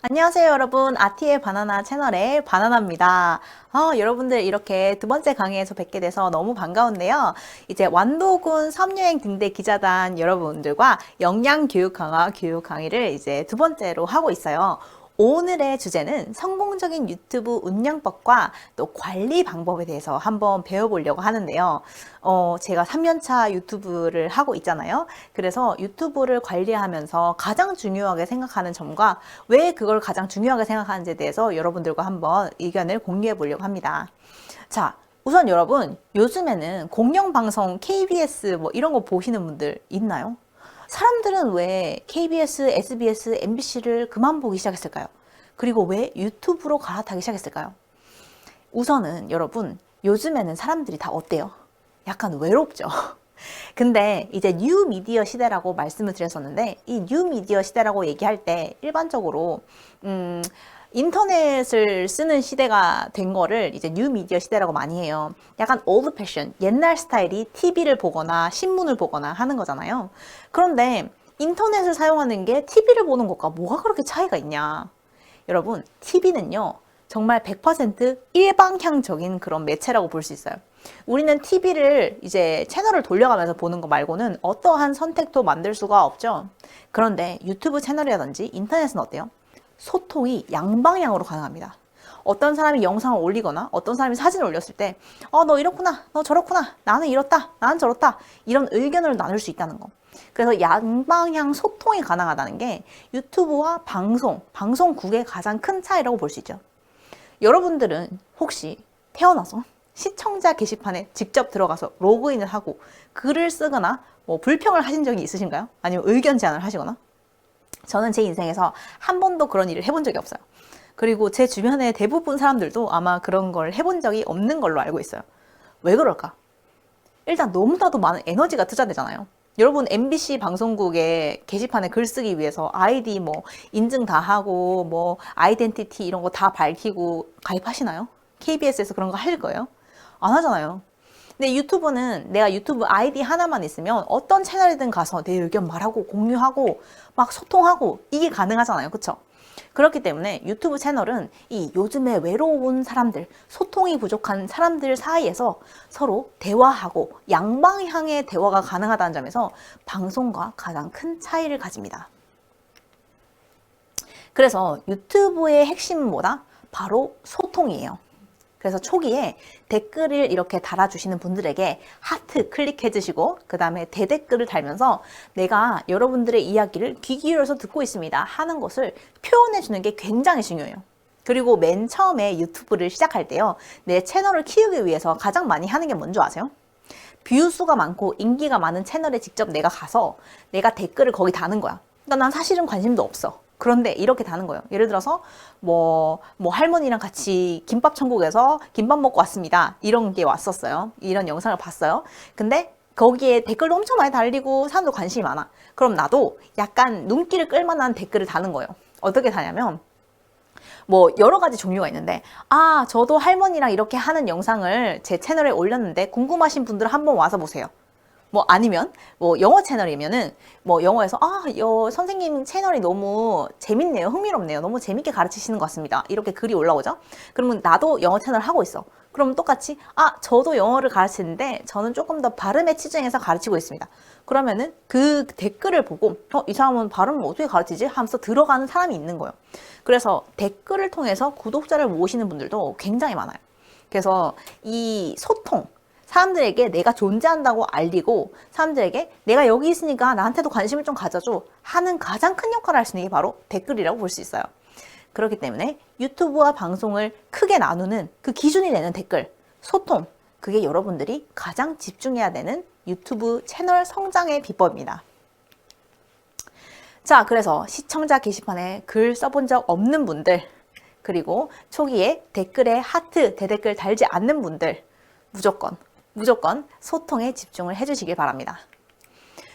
안녕하세요 여러분, 아티의 바나나 채널의 바나나입니다. 여러분들 이렇게 두 번째 강의에서 뵙게 돼서 너무 반가운데요. 이제 완도군 섬여행 등대 기자단 여러분들과 영양교육 강화 교육 강의를 이제 두 번째로 하고 있어요. 오늘의 주제는 성공적인 유튜브 운영법과 또 관리 방법에 대해서 한번 배워보려고 하는데요. 제가 3년차 유튜브를 하고 있잖아요. 그래서 유튜브를 관리하면서 가장 중요하게 생각하는 점과 왜 그걸 가장 중요하게 생각하는지에 대해서 여러분들과 한번 의견을 공유해 보려고 합니다. 자, 우선 여러분, 요즘에는 공영방송 KBS 뭐 이런 거 보시는 분들 있나요? 사람들은 왜 KBS, SBS, MBC를 그만 보기 시작했을까요? 그리고 왜 유튜브로 갈아타기 시작했을까요? 우선은 여러분, 요즘에는 사람들이 다 어때요? 약간 외롭죠? 근데 이제 뉴 미디어 시대라고 말씀을 드렸었는데, 이 뉴 미디어 시대라고 얘기할 때 일반적으로 인터넷을 쓰는 시대가 된 거를 이제 뉴 미디어 시대라고 많이 해요. 약간 올드 패션, 옛날 스타일이 TV를 보거나 신문을 보거나 하는 거잖아요. 그런데 인터넷을 사용하는 게 TV를 보는 것과 뭐가 그렇게 차이가 있냐? 여러분, TV는요, 정말 100% 일방향적인 그런 매체라고 볼 수 있어요. 우리는 TV를 이제 채널을 돌려가면서 보는 거 말고는 어떠한 선택도 만들 수가 없죠. 그런데 유튜브 채널이라든지 인터넷은 어때요? 소통이 양방향으로 가능합니다. 어떤 사람이 영상을 올리거나 어떤 사람이 사진을 올렸을 때 너 이렇구나, 너 저렇구나, 나는 이렇다, 나는 저렇다, 이런 의견을 나눌 수 있다는 거. 그래서 양방향 소통이 가능하다는 게 유튜브와 방송국의 가장 큰 차이라고 볼 수 있죠. 여러분들은 혹시 태어나서 시청자 게시판에 직접 들어가서 로그인을 하고 글을 쓰거나 뭐 불평을 하신 적이 있으신가요? 아니면 의견 제안을 하시거나? 저는 제 인생에서 한 번도 그런 일을 해본 적이 없어요. 그리고 제 주변의 대부분 사람들도 아마 그런 걸 해본 적이 없는 걸로 알고 있어요. 왜 그럴까? 일단 너무나도 많은 에너지가 투자되잖아요. 여러분 MBC 방송국의 게시판에 글 쓰기 위해서 아이디 뭐 인증 다 하고 뭐 아이덴티티 이런 거 다 밝히고 가입하시나요? KBS에서 그런 거 할 거예요? 안 하잖아요. 근데 유튜브는 내가 유튜브 아이디 하나만 있으면 어떤 채널이든 가서 내 의견 말하고 공유하고 막 소통하고 이게 가능하잖아요. 그쵸? 그렇기 때문에 유튜브 채널은 이 요즘에 외로운 사람들, 소통이 부족한 사람들 사이에서 서로 대화하고 양방향의 대화가 가능하다는 점에서 방송과 가장 큰 차이를 가집니다. 그래서 유튜브의 핵심은 뭐다? 바로 소통이에요. 그래서 초기에 댓글을 이렇게 달아주시는 분들에게 하트 클릭해 주시고 그 다음에 대댓글을 달면서 내가 여러분들의 이야기를 귀 기울여서 듣고 있습니다 하는 것을 표현해 주는 게 굉장히 중요해요. 그리고 맨 처음에 유튜브를 시작할 때요, 내 채널을 키우기 위해서 가장 많이 하는 게 뭔지 아세요? 뷰 수가 많고 인기가 많은 채널에 직접 내가 가서 내가 댓글을 거기 다는 거야. 그러니까 난 사실은 관심도 없어. 그런데 이렇게 다는 거예요. 예를 들어서 뭐 할머니랑 같이 김밥 천국에서 김밥 먹고 왔습니다. 이런 게 왔었어요. 이런 영상을 봤어요. 근데 거기에 댓글도 엄청 많이 달리고 사람도 관심이 많아. 그럼 나도 약간 눈길을 끌만한 댓글을 다는 거예요. 어떻게 다냐면 뭐 여러 가지 종류가 있는데, 저도 할머니랑 이렇게 하는 영상을 제 채널에 올렸는데 궁금하신 분들은 한번 와서 보세요. 뭐 아니면 뭐 영어 채널이면은 뭐 영어에서 선생님 채널이 너무 재밌네요, 흥미롭네요, 너무 재밌게 가르치시는 것 같습니다, 이렇게 글이 올라오죠. 그러면 나도 영어 채널 하고 있어. 그럼 똑같이 저도 영어를 가르치는데 저는 조금 더 발음에 치중해서 가르치고 있습니다. 그러면은 그 댓글을 보고 이 사람은 발음을 어떻게 가르치지 하면서 들어가는 사람이 있는 거예요. 그래서 댓글을 통해서 구독자를 모으시는 분들도 굉장히 많아요. 그래서 이 소통, 사람들에게 내가 존재한다고 알리고 사람들에게 내가 여기 있으니까 나한테도 관심을 좀 가져줘 하는 가장 큰 역할을 할 수 있는 게 바로 댓글이라고 볼 수 있어요. 그렇기 때문에 유튜브와 방송을 크게 나누는 그 기준이 되는 댓글, 소통, 그게 여러분들이 가장 집중해야 되는 유튜브 채널 성장의 비법입니다. 자, 그래서 시청자 게시판에 글 써본 적 없는 분들, 그리고 초기에 댓글에 하트, 대댓글 달지 않는 분들, 무조건 소통에 집중을 해주시길 바랍니다.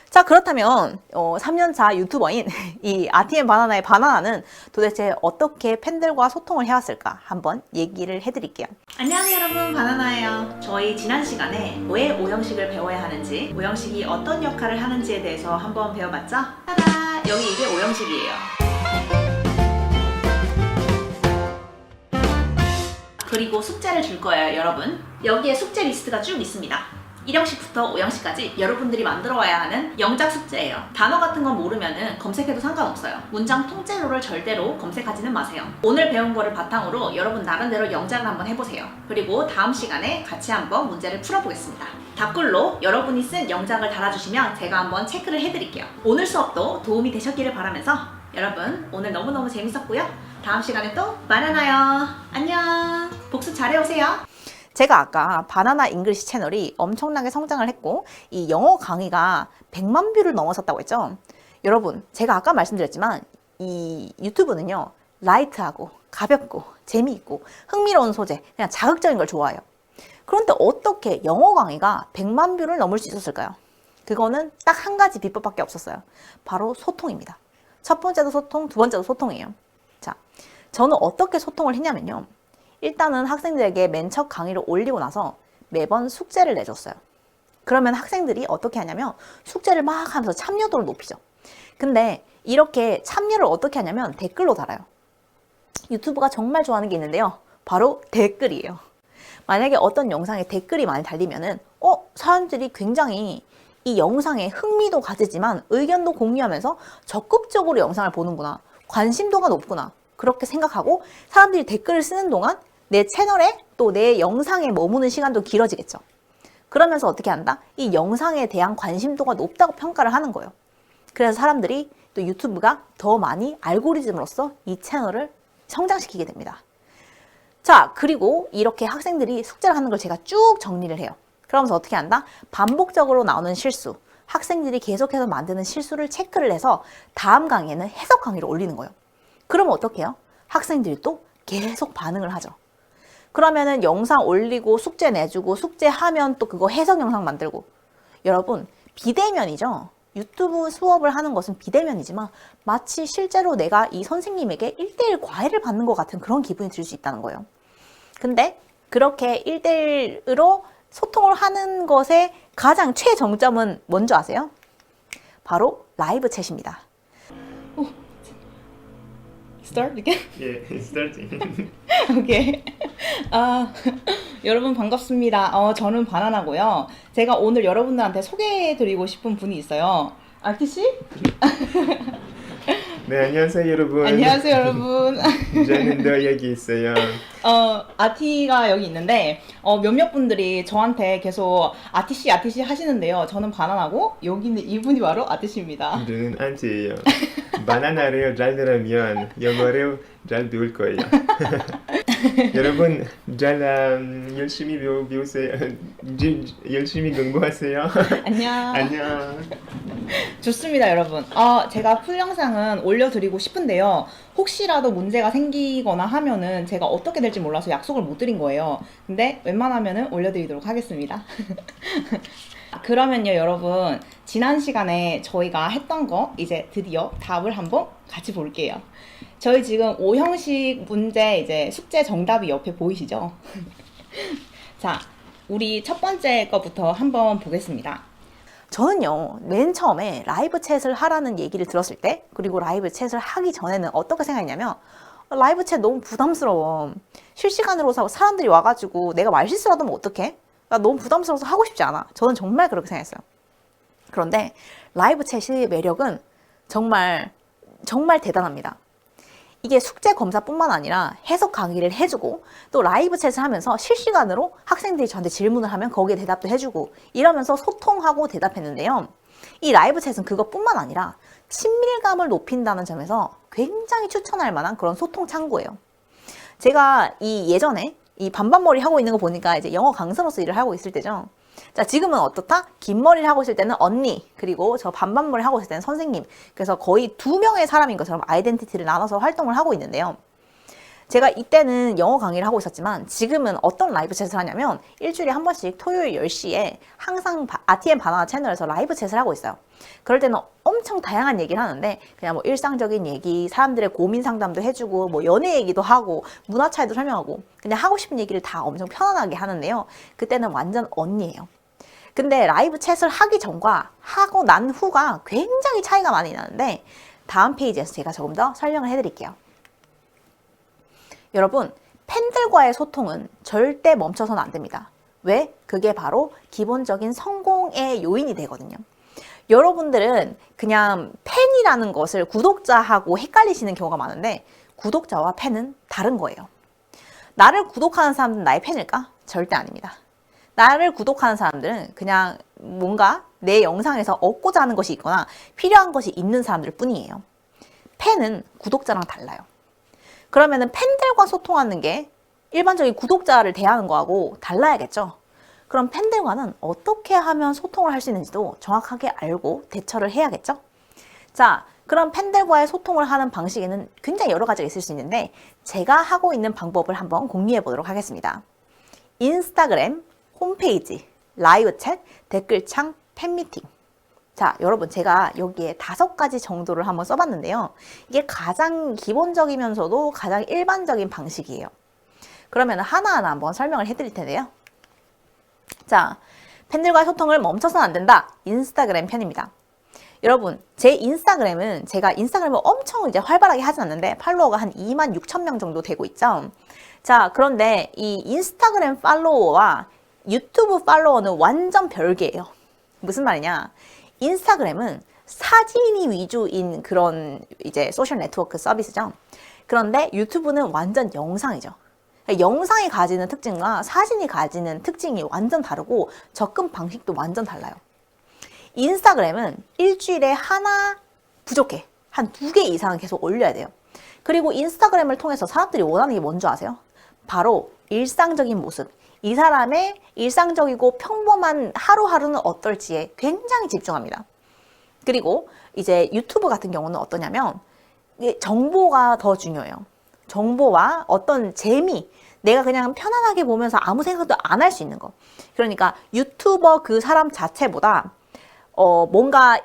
자, 그렇다면 3년차 유튜버인 이 아티앤 바나나의 바나나는 도대체 어떻게 팬들과 소통을 해왔을까 한번 얘기를 해드릴게요. 안녕하세요 여러분, 바나나예요. 저희 지난 시간에 왜 오형식을 배워야 하는지, 오형식이 어떤 역할을 하는지에 대해서 한번 배워봤죠? 따다! 여기 이게 오형식이에요. 그리고 숙제를 줄 거예요, 여러분. 여기에 숙제 리스트가 쭉 있습니다. 1형식부터 5형식까지 여러분들이 만들어 와야 하는 영작 숙제예요. 단어 같은 건 모르면은 검색해도 상관없어요. 문장 통째로를 절대로 검색하지는 마세요. 오늘 배운 거를 바탕으로 여러분 나름대로 영작을 한번 해보세요. 그리고 다음 시간에 같이 한번 문제를 풀어보겠습니다. 댓글로 여러분이 쓴 영작을 달아주시면 제가 한번 체크를 해드릴게요. 오늘 수업도 도움이 되셨기를 바라면서 여러분 오늘 너무너무 재밌었고요. 다음 시간에 또 만나요. 안녕. 복습 잘해오세요. 제가 아까 바나나 잉글리시 채널이 엄청나게 성장을 했고 이 영어 강의가 100만 뷰를 넘어섰다고 했죠. 여러분 제가 아까 말씀드렸지만 이 유튜브는요 라이트하고 가볍고 재미있고 흥미로운 소재 그냥 자극적인 걸 좋아해요. 그런데 어떻게 영어 강의가 100만 뷰를 넘을 수 있었을까요? 그거는 딱 한 가지 비법밖에 없었어요. 바로 소통입니다. 첫 번째도 소통, 두 번째도 소통이에요. 자, 저는 어떻게 소통을 했냐면요. 일단은 학생들에게 맨 첫 강의를 올리고 나서 매번 숙제를 내줬어요. 그러면 학생들이 어떻게 하냐면 숙제를 막 하면서 참여도를 높이죠. 근데 이렇게 참여를 어떻게 하냐면 댓글로 달아요. 유튜브가 정말 좋아하는 게 있는데요. 바로 댓글이에요. 만약에 어떤 영상에 댓글이 많이 달리면은 사람들이 굉장히 이 영상에 흥미도 가지지만 의견도 공유하면서 적극적으로 영상을 보는구나. 관심도가 높구나. 그렇게 생각하고 사람들이 댓글을 쓰는 동안 내 채널에 또 내 영상에 머무는 시간도 길어지겠죠. 그러면서 어떻게 한다? 이 영상에 대한 관심도가 높다고 평가를 하는 거예요. 그래서 사람들이 또 유튜브가 더 많이 알고리즘으로서 이 채널을 성장시키게 됩니다. 자, 그리고 이렇게 학생들이 숙제를 하는 걸 제가 쭉 정리를 해요. 그러면서 어떻게 한다? 반복적으로 나오는 실수, 학생들이 계속해서 만드는 실수를 체크를 해서 다음 강의에는 해석 강의를 올리는 거예요. 그러면 어떻게 해요? 학생들이 또 계속 반응을 하죠. 그러면은 영상 올리고 숙제 내주고 숙제하면 또 그거 해석 영상 만들고. 여러분 비대면이죠. 유튜브 수업을 하는 것은 비대면이지만 마치 실제로 내가 이 선생님에게 1대1 과외를 받는 것 같은 그런 기분이 들 수 있다는 거예요. 근데 그렇게 1대1으로 소통을 하는 것의 가장 최정점은 뭔지 아세요? 바로 라이브 챗입니다. Start again? Yeah, starting. 오케이. 여러분 반갑습니다. 저는 바나나고요. 제가 오늘 여러분들한테 소개해드리고 싶은 분이 있어요. 아티 씨? 네, 안녕하세요 여러분. 안녕하세요 여러분. 저는 더 여기 있어요. 아티가 여기 있는데 몇몇 분들이 저한테 계속 아티 씨 하시는데요. 저는 바나나고 여기 있는 이분이 바로 아티 씨입니다. 저는 안티예요. 바나나를 잘 들으면 영어를 잘 배울 거예요. 여러분 잘 열심히 배우세요. 열심히 공부하세요. 안녕. 안녕. 좋습니다, 여러분. 제가 풀 영상은 올려드리고 싶은데요. 혹시라도 문제가 생기거나 하면은 제가 어떻게 될지 몰라서 약속을 못 드린 거예요. 근데 웬만하면은 올려드리도록 하겠습니다. 그러면요, 여러분. 지난 시간에 저희가 했던 거 이제 드디어 답을 한번 같이 볼게요. 저희 지금 5형식 문제 이제 숙제 정답이 옆에 보이시죠? 자, 우리 첫 번째 거부터 한번 보겠습니다. 저는요 맨 처음에 라이브 챗을 하라는 얘기를 들었을 때 그리고 라이브 챗을 하기 전에는 어떻게 생각했냐면 라이브 챗 너무 부담스러워. 실시간으로 사람들이 와가지고 내가 말실수라도 하면 어떡해? 나 너무 부담스러워서 하고 싶지 않아. 저는 정말 그렇게 생각했어요. 그런데 라이브 챗의 매력은 정말 대단합니다. 이게 숙제 검사뿐만 아니라 해석 강의를 해주고 또 라이브 챗을 하면서 실시간으로 학생들이 저한테 질문을 하면 거기에 대답도 해주고 이러면서 소통하고 대답했는데요. 이 라이브 챗은 그것뿐만 아니라 친밀감을 높인다는 점에서 굉장히 추천할 만한 그런 소통 창구예요. 제가 예전에 이 반반머리 하고 있는 거 보니까 이제 영어 강사로서 일을 하고 있을 때죠. 자, 지금은 어떻다? 긴 머리를 하고 있을 때는 언니, 그리고 저 반반머리 하고 있을 때는 선생님. 그래서 거의 2명의 사람인 것처럼 아이덴티티를 나눠서 활동을 하고 있는데요. 제가 이때는 영어 강의를 하고 있었지만 지금은 어떤 라이브 챗을 하냐면 일주일에 한 번씩 토요일 10시에 항상 RTM 바나나 채널에서 라이브 챗을 하고 있어요. 그럴 때는 엄청 다양한 얘기를 하는데 그냥 뭐 일상적인 얘기, 사람들의 고민 상담도 해주고 뭐 연애 얘기도 하고 문화 차이도 설명하고 그냥 하고 싶은 얘기를 다 엄청 편안하게 하는데요. 그때는 완전 언니예요. 근데 라이브 챗을 하기 전과 하고 난 후가 굉장히 차이가 많이 나는데 다음 페이지에서 제가 조금 더 설명을 해드릴게요. 여러분 팬들과의 소통은 절대 멈춰서는 안 됩니다. 왜? 그게 바로 기본적인 성공의 요인이 되거든요. 여러분들은 그냥 팬이라는 것을 구독자하고 헷갈리시는 경우가 많은데 구독자와 팬은 다른 거예요. 나를 구독하는 사람들은 나의 팬일까? 절대 아닙니다. 나를 구독하는 사람들은 그냥 뭔가 내 영상에서 얻고자 하는 것이 있거나 필요한 것이 있는 사람들 뿐이에요. 팬은 구독자랑 달라요. 그러면은 팬들과 소통하는 게 일반적인 구독자를 대하는 거하고 달라야겠죠. 그럼 팬들과는 어떻게 하면 소통을 할 수 있는지도 정확하게 알고 대처를 해야겠죠. 자, 그럼 팬들과의 소통을 하는 방식에는 굉장히 여러 가지가 있을 수 있는데 제가 하고 있는 방법을 한번 공유해 보도록 하겠습니다. 인스타그램, 홈페이지, 라이브 챗, 댓글창, 팬미팅. 자, 여러분 제가 여기에 5가지 정도를 한번 써봤는데요. 이게 가장 기본적이면서도 가장 일반적인 방식이에요. 그러면 하나하나 한번 설명을 해드릴 텐데요. 자, 팬들과의 소통을 멈춰서는 안 된다. 인스타그램 편입니다. 여러분, 제 인스타그램은 제가 인스타그램을 엄청 이제 활발하게 하진 않는데 팔로워가 한 26,000명 정도 되고 있죠. 자, 그런데 이 인스타그램 팔로워와 유튜브 팔로워는 완전 별개예요. 무슨 말이냐? 인스타그램은 사진이 위주인 그런 이제 소셜 네트워크 서비스죠. 그런데 유튜브는 완전 영상이죠. 영상이 가지는 특징과 사진이 가지는 특징이 완전 다르고 접근 방식도 완전 달라요. 인스타그램은 일주일에 하나 부족해. 한 2개 이상은 계속 올려야 돼요. 그리고 인스타그램을 통해서 사람들이 원하는 게 뭔지 아세요? 바로 일상적인 모습. 이 사람의 일상적이고 평범한 하루하루는 어떨지에 굉장히 집중합니다. 그리고 이제 유튜브 같은 경우는 어떠냐면 정보가 더 중요해요. 정보와 어떤 재미, 내가 그냥 편안하게 보면서 아무 생각도 안 할 수 있는 거. 그러니까 유튜버 그 사람 자체보다 뭔가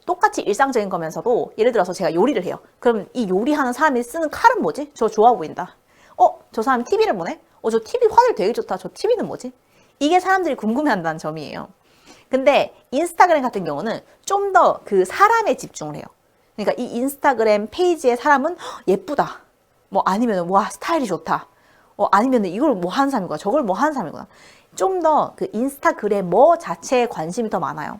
똑같이 일상적인 거면서도 예를 들어서 제가 요리를 해요. 그럼 이 요리하는 사람이 쓰는 칼은 뭐지? 저 좋아 보인다. 저 사람이 TV를 보네? 저 TV 화질 되게 좋다. 저 TV는 뭐지? 이게 사람들이 궁금해한다는 점이에요. 근데 인스타그램 같은 경우는 좀 더 그 사람에 집중을 해요. 그러니까 이 인스타그램 페이지의 사람은 예쁘다. 뭐 아니면 와 스타일이 좋다. 아니면 이걸 뭐 하는 사람이구나. 저걸 뭐 하는 사람이구나. 좀 더 그 인스타그래머 자체에 관심이 더 많아요.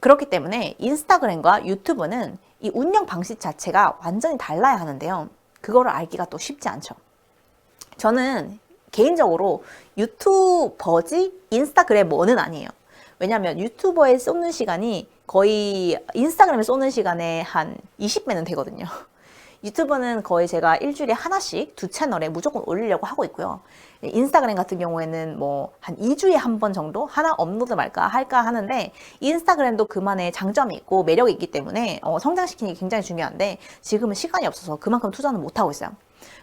그렇기 때문에 인스타그램과 유튜브는 이 운영 방식 자체가 완전히 달라야 하는데요. 그거를 알기가 또 쉽지 않죠. 저는 개인적으로 유튜버지 인스타그래머는 아니에요. 왜냐하면 유튜버에 쏟는 시간이 거의 인스타그램에 쏟는 시간에 한 20배는 되거든요. 유튜브는 거의 제가 일주일에 하나씩 2채널에 무조건 올리려고 하고 있고요. 인스타그램 같은 경우에는 뭐 한 2주에 한 번 정도 하나 업로드 말까 할까 하는데 인스타그램도 그만의 장점이 있고 매력이 있기 때문에 성장시키는 게 굉장히 중요한데 지금은 시간이 없어서 그만큼 투자는 못하고 있어요.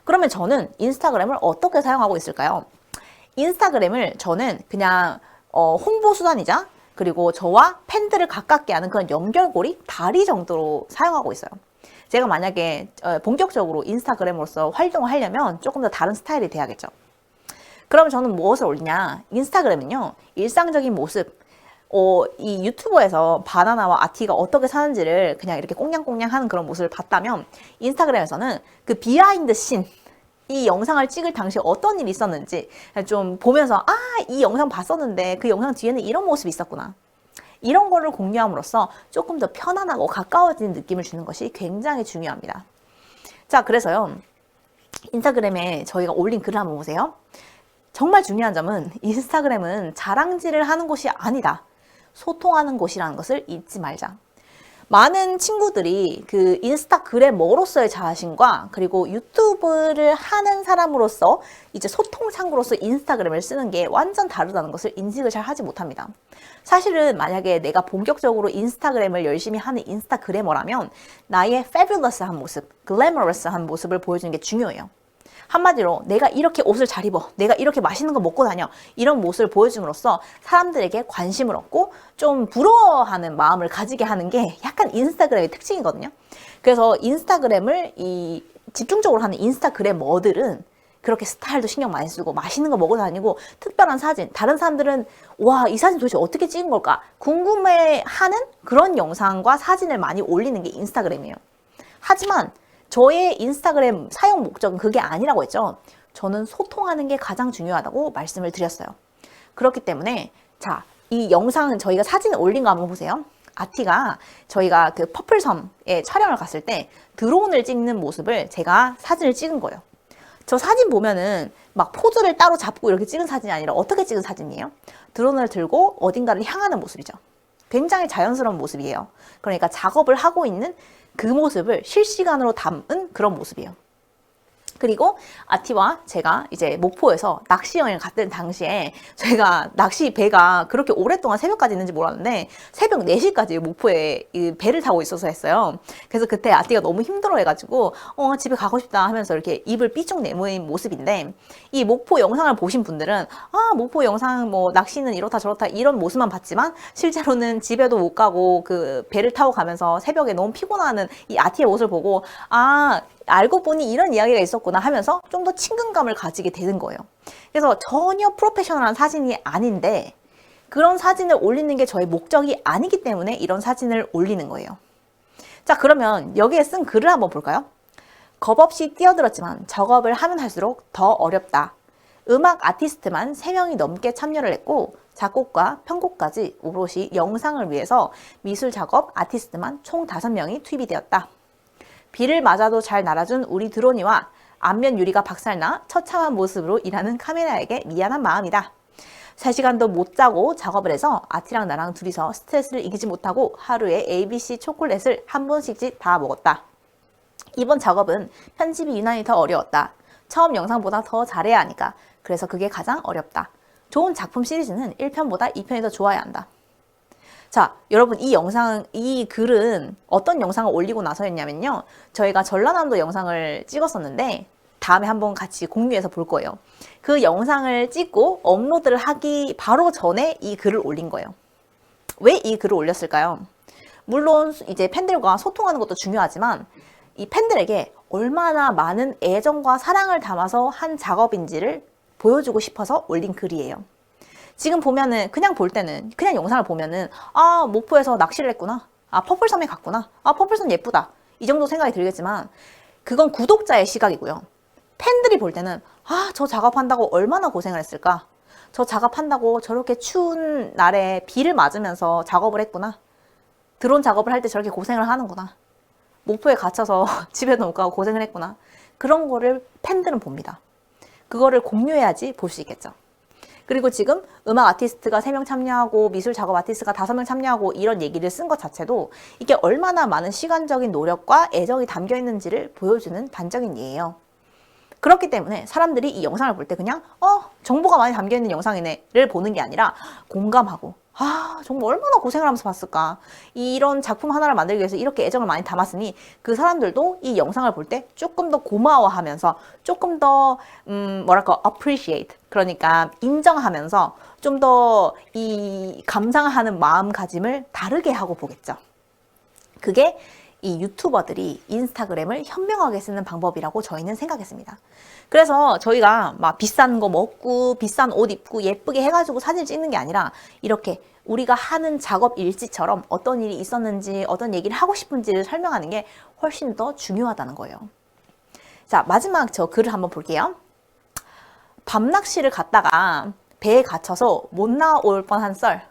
그러면 저는 인스타그램을 어떻게 사용하고 있을까요? 인스타그램을 저는 그냥 홍보 수단이자 그리고 저와 팬들을 가깝게 하는 그런 연결고리, 다리 정도로 사용하고 있어요. 제가 만약에 본격적으로 인스타그램으로서 활동을 하려면 조금 더 다른 스타일이 돼야겠죠. 그럼 저는 무엇을 올리냐? 인스타그램은요, 일상적인 모습, 이 유튜버에서 바나나와 아티가 어떻게 사는지를 그냥 이렇게 꽁냥꽁냥 하는 그런 모습을 봤다면 인스타그램에서는 그 비하인드 씬, 이 영상을 찍을 당시에 어떤 일이 있었는지 좀 보면서 이 영상 봤었는데 그 영상 뒤에는 이런 모습이 있었구나. 이런 거를 공유함으로써 조금 더 편안하고 가까워지는 느낌을 주는 것이 굉장히 중요합니다. 자, 그래서요. 인스타그램에 저희가 올린 글을 한번 보세요. 정말 중요한 점은 인스타그램은 자랑질을 하는 곳이 아니다. 소통하는 곳이라는 것을 잊지 말자. 많은 친구들이 그 인스타그래머로서의 자신과 그리고 유튜브를 하는 사람으로서 이제 소통상으로서 인스타그램을 쓰는 게 완전 다르다는 것을 인식을 잘 하지 못합니다. 사실은 만약에 내가 본격적으로 인스타그램을 열심히 하는 인스타그래머라면 나의 fabulous한 모습, glamorous한 모습을 보여주는 게 중요해요. 한마디로 내가 이렇게 옷을 잘 입어, 내가 이렇게 맛있는 거 먹고 다녀, 이런 모습을 보여줌으로써 사람들에게 관심을 얻고 좀 부러워하는 마음을 가지게 하는 게 약간 인스타그램의 특징이거든요. 그래서 인스타그램을 집중적으로 하는 인스타그래머들은 그렇게 스타일도 신경 많이 쓰고 맛있는 거 먹어 다니고 특별한 사진, 다른 사람들은 와, 이 사진 도대체 어떻게 찍은 걸까 궁금해하는 그런 영상과 사진을 많이 올리는 게 인스타그램이에요. 하지만 저의 인스타그램 사용 목적은 그게 아니라고 했죠. 저는 소통하는 게 가장 중요하다고 말씀을 드렸어요. 그렇기 때문에 자, 이 영상 저희가 사진을 올린 거 한번 보세요. 아티가 저희가 그 퍼플섬에 촬영을 갔을 때 드론을 찍는 모습을 제가 사진을 찍은 거예요. 저 사진 보면은 막 포즈를 따로 잡고 이렇게 찍은 사진이 아니라 어떻게 찍은 사진이에요? 드론을 들고 어딘가를 향하는 모습이죠. 굉장히 자연스러운 모습이에요. 그러니까 작업을 하고 있는 그 모습을 실시간으로 담은 그런 모습이에요. 그리고 아티와 제가 이제 목포에서 낚시 여행을 갔던 당시에 저희가 낚시 배가 그렇게 오랫동안 새벽까지 있는지 몰랐는데 새벽 4시까지 목포에 이 배를 타고 있어서 했어요. 그래서 그때 아티가 너무 힘들어해가지고 집에 가고 싶다 하면서 이렇게 입을 삐쭉 내모인 모습인데 이 목포 영상을 보신 분들은 목포 영상 뭐 낚시는 이렇다 저렇다 이런 모습만 봤지만 실제로는 집에도 못 가고 그 배를 타고 가면서 새벽에 너무 피곤하는 이 아티의 모습을 보고 알고 보니 이런 이야기가 있었구나 하면서 좀 더 친근감을 가지게 되는 거예요. 그래서 전혀 프로페셔널한 사진이 아닌데 그런 사진을 올리는 게 저의 목적이 아니기 때문에 이런 사진을 올리는 거예요. 자, 그러면 여기에 쓴 글을 한번 볼까요? 겁없이 뛰어들었지만 작업을 하면 할수록 더 어렵다. 음악 아티스트만 3명이 넘게 참여를 했고 작곡과 편곡까지 오롯이 영상을 위해서 미술 작업 아티스트만 총 5명이 투입이 되었다. 비를 맞아도 잘 날아준 우리 드론이와 안면 유리가 박살나 처참한 모습으로 일하는 카메라에게 미안한 마음이다. 3시간도 못 자고 작업을 해서 아티랑 나랑 둘이서 스트레스를 이기지 못하고 하루에 ABC 초콜릿을 한 번씩씩 다 먹었다. 이번 작업은 편집이 유난히 더 어려웠다. 처음 영상보다 더 잘해야 하니까. 그래서 그게 가장 어렵다. 좋은 작품 시리즈는 1편보다 2편이 더 좋아야 한다. 자, 여러분 이 글은 어떤 영상을 올리고 나서였냐면요. 저희가 전라남도 영상을 찍었었는데 다음에 한번 같이 공유해서 볼 거예요. 그 영상을 찍고 업로드를 하기 바로 전에 이 글을 올린 거예요. 왜 이 글을 올렸을까요? 물론 이제 팬들과 소통하는 것도 중요하지만 이 팬들에게 얼마나 많은 애정과 사랑을 담아서 한 작업인지를 보여주고 싶어서 올린 글이에요. 지금 보면은 그냥 볼 때는 그냥 영상을 보면은 목포에서 낚시를 했구나, 퍼플섬에 갔구나, 퍼플섬 예쁘다 이 정도 생각이 들겠지만 그건 구독자의 시각이고요. 팬들이 볼 때는 저 작업한다고 얼마나 고생을 했을까, 저 작업한다고 저렇게 추운 날에 비를 맞으면서 작업을 했구나, 드론 작업을 할 때 저렇게 고생을 하는구나, 목포에 갇혀서 집에도 못 가고 고생을 했구나, 그런 거를 팬들은 봅니다. 그거를 공유해야지 볼 수 있겠죠. 그리고 지금 음악 아티스트가 3명 참여하고 미술 작업 아티스트가 5명 참여하고 이런 얘기를 쓴 것 자체도 이게 얼마나 많은 시간적인 노력과 애정이 담겨 있는지를 보여주는 반적인 예예요. 그렇기 때문에 사람들이 이 영상을 볼 때 그냥 정보가 많이 담겨 있는 영상이네를 보는 게 아니라 공감하고 정말 얼마나 고생을 하면서 봤을까, 이런 작품 하나를 만들기 위해서 이렇게 애정을 많이 담았으니 그 사람들도 이 영상을 볼 때 조금 더 고마워하면서 조금 더 appreciate, 그러니까 인정하면서 좀 더 이 감상하는 마음가짐을 다르게 하고 보겠죠. 그게 이 유튜버들이 인스타그램을 현명하게 쓰는 방법이라고 저희는 생각했습니다. 그래서 저희가 막 비싼 거 먹고 비싼 옷 입고 예쁘게 해가지고 사진 찍는 게 아니라 이렇게 우리가 하는 작업 일지처럼 어떤 일이 있었는지 어떤 얘기를 하고 싶은지를 설명하는 게 훨씬 더 중요하다는 거예요. 자, 마지막 저 글을 한번 볼게요. 밤낚시를 갔다가 배에 갇혀서 못 나올 뻔한 썰.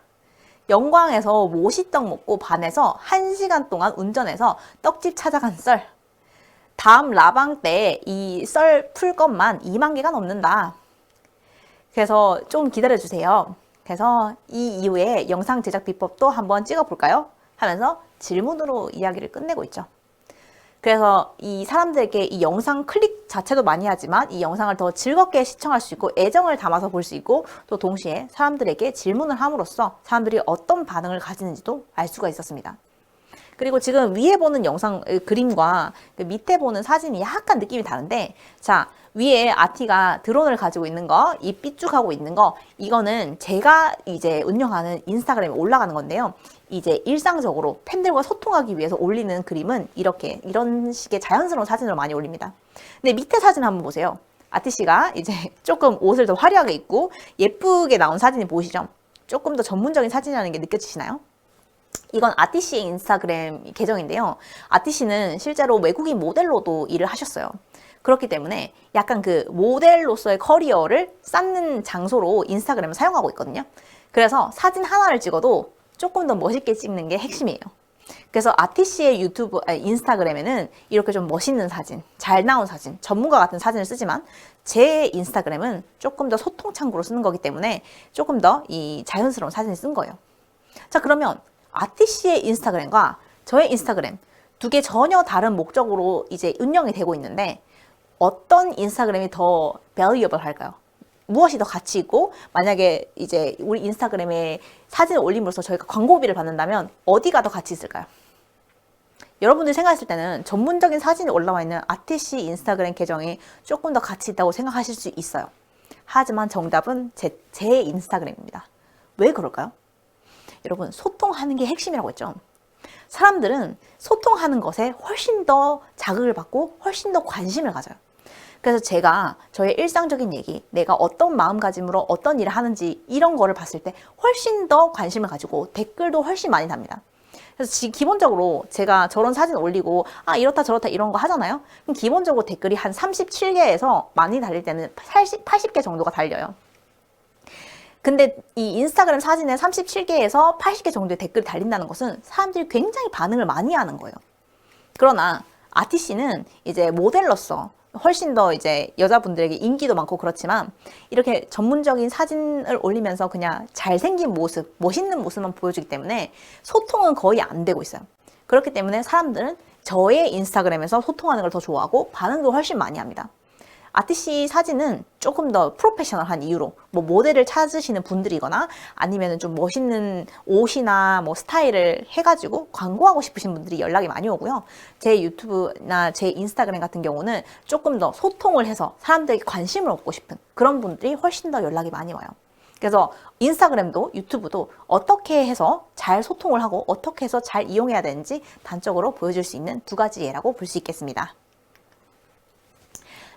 영광에서 모시떡 먹고 반에서 1시간 동안 운전해서 떡집 찾아간 썰. 다음 라방 때 이 썰 풀 것만 2만 개가 넘는다. 그래서 좀 기다려주세요. 그래서 이 이후에 영상 제작 비법도 한번 찍어볼까요? 하면서 질문으로 이야기를 끝내고 있죠. 그래서 이 사람들에게 이 영상 클릭 자체도 많이 하지만 이 영상을 더 즐겁게 시청할 수 있고 애정을 담아서 볼 수 있고 또 동시에 사람들에게 질문을 함으로써 사람들이 어떤 반응을 가지는지도 알 수가 있었습니다. 그리고 지금 위에 보는 영상 그림과 그 밑에 보는 사진이 약간 느낌이 다른데, 자, 위에 아티가 드론을 가지고 있는 거, 이 삐쭉하고 있는 거, 이거는 제가 이제 운영하는 인스타그램에 올라가는 건데요. 이제 일상적으로 팬들과 소통하기 위해서 올리는 그림은 이런 식의 자연스러운 사진을 많이 올립니다. 근데 밑에 사진 한번 보세요. 아티 씨가 이제 조금 옷을 더 화려하게 입고 예쁘게 나온 사진이 보이시죠? 조금 더 전문적인 사진이라는 게 느껴지시나요? 이건 아티 씨의 인스타그램 계정인데요. 아티 씨는 실제로 외국인 모델로도 일을 하셨어요. 그렇기 때문에 약간 그 모델로서의 커리어를 쌓는 장소로 인스타그램을 사용하고 있거든요. 그래서 사진 하나를 찍어도 조금 더 멋있게 찍는 게 핵심이에요. 그래서 아티씨의 인스타그램에는 이렇게 좀 멋있는 사진, 잘 나온 사진, 전문가 같은 사진을 쓰지만 제 인스타그램은 조금 더 소통 창구로 쓰는 거기 때문에 조금 더 이 자연스러운 사진을 쓴 거예요. 자, 그러면 아티씨의 인스타그램과 저의 인스타그램 두 개 전혀 다른 목적으로 이제 운영이 되고 있는데 어떤 인스타그램이 더 valuable 할까요? 무엇이 더 가치 있고 만약에 이제 우리 인스타그램에 사진을 올림으로써 저희가 광고비를 받는다면 어디가 더 가치 있을까요? 여러분들이 생각했을 때는 전문적인 사진이 올라와 있는 아티씨 인스타그램 계정이 조금 더 가치 있다고 생각하실 수 있어요. 하지만 정답은 제 인스타그램입니다. 왜 그럴까요? 여러분, 소통하는 게 핵심이라고 했죠. 사람들은 소통하는 것에 훨씬 더 자극을 받고 훨씬 더 관심을 가져요. 그래서 제가 저의 일상적인 얘기, 내가 어떤 마음가짐으로 어떤 일을 하는지 이런 거를 봤을 때 훨씬 더 관심을 가지고 댓글도 훨씬 많이 답니다. 그래서 기본적으로 제가 저런 사진 올리고 이렇다 저렇다 이런 거 하잖아요. 그럼 기본적으로 댓글이 한 37개에서 많이 달릴 때는 80개 정도가 달려요. 근데 이 인스타그램 사진에 37개에서 80개 정도의 댓글이 달린다는 것은 사람들이 굉장히 반응을 많이 하는 거예요. 그러나 아티씨는 이제 모델로서 훨씬 더 이제 여자분들에게 인기도 많고 그렇지만 이렇게 전문적인 사진을 올리면서 그냥 잘생긴 모습, 멋있는 모습만 보여주기 때문에 소통은 거의 안 되고 있어요. 그렇기 때문에 사람들은 저의 인스타그램에서 소통하는 걸 더 좋아하고 반응도 훨씬 많이 합니다. 아티씨 사진은 조금 더 프로페셔널한 이유로 뭐 모델을 찾으시는 분들이거나 아니면 좀 멋있는 옷이나 뭐 스타일을 해가지고 광고하고 싶으신 분들이 연락이 많이 오고요. 제 유튜브나 제 인스타그램 같은 경우는 조금 더 소통을 해서 사람들에게 관심을 얻고 싶은 그런 분들이 훨씬 더 연락이 많이 와요. 그래서 인스타그램도 유튜브도 어떻게 해서 잘 소통을 하고 어떻게 해서 잘 이용해야 되는지 단적으로 보여줄 수 있는 두 가지 예라고 볼 수 있겠습니다.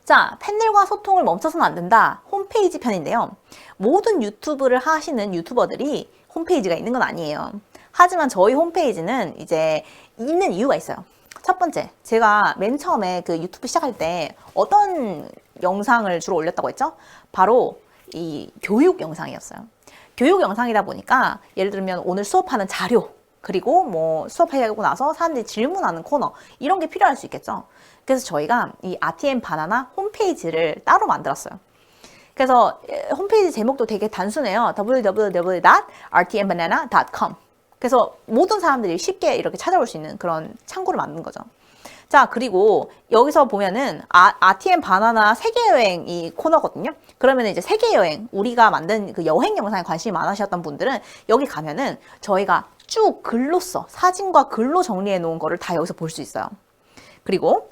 자, 팬들과 소통을 멈춰서는 안 된다. 홈페이지 편인데요. 모든 유튜브를 하시는 유튜버들이 홈페이지가 있는 건 아니에요. 하지만 저희 홈페이지는 이제 있는 이유가 있어요. 첫 번째, 제가 맨 처음에 그 유튜브 시작할 때 어떤 영상을 주로 올렸다고 했죠? 바로 이 교육 영상이었어요. 교육 영상이다 보니까 예를 들면 오늘 수업하는 자료, 그리고 뭐 수업하고 나서 사람들이 질문하는 코너 이런 게 필요할 수 있겠죠. 그래서 저희가 이 RTM 바나나 홈페이지를 따로 만들었어요. 그래서 홈페이지 제목도 되게 단순해요. www.rtmbanana.com. 그래서 모든 사람들이 쉽게 이렇게 찾아올 수 있는 그런 창구를 만든 거죠. 자, 그리고 여기서 보면은 RTM 바나나 세계여행 이 코너거든요. 그러면 이제 세계여행, 우리가 만든 그 여행 영상에 관심이 많으셨던 분들은 여기 가면은 저희가 쭉 글로써 사진과 글로 정리해 놓은 거를 다 여기서 볼 수 있어요. 그리고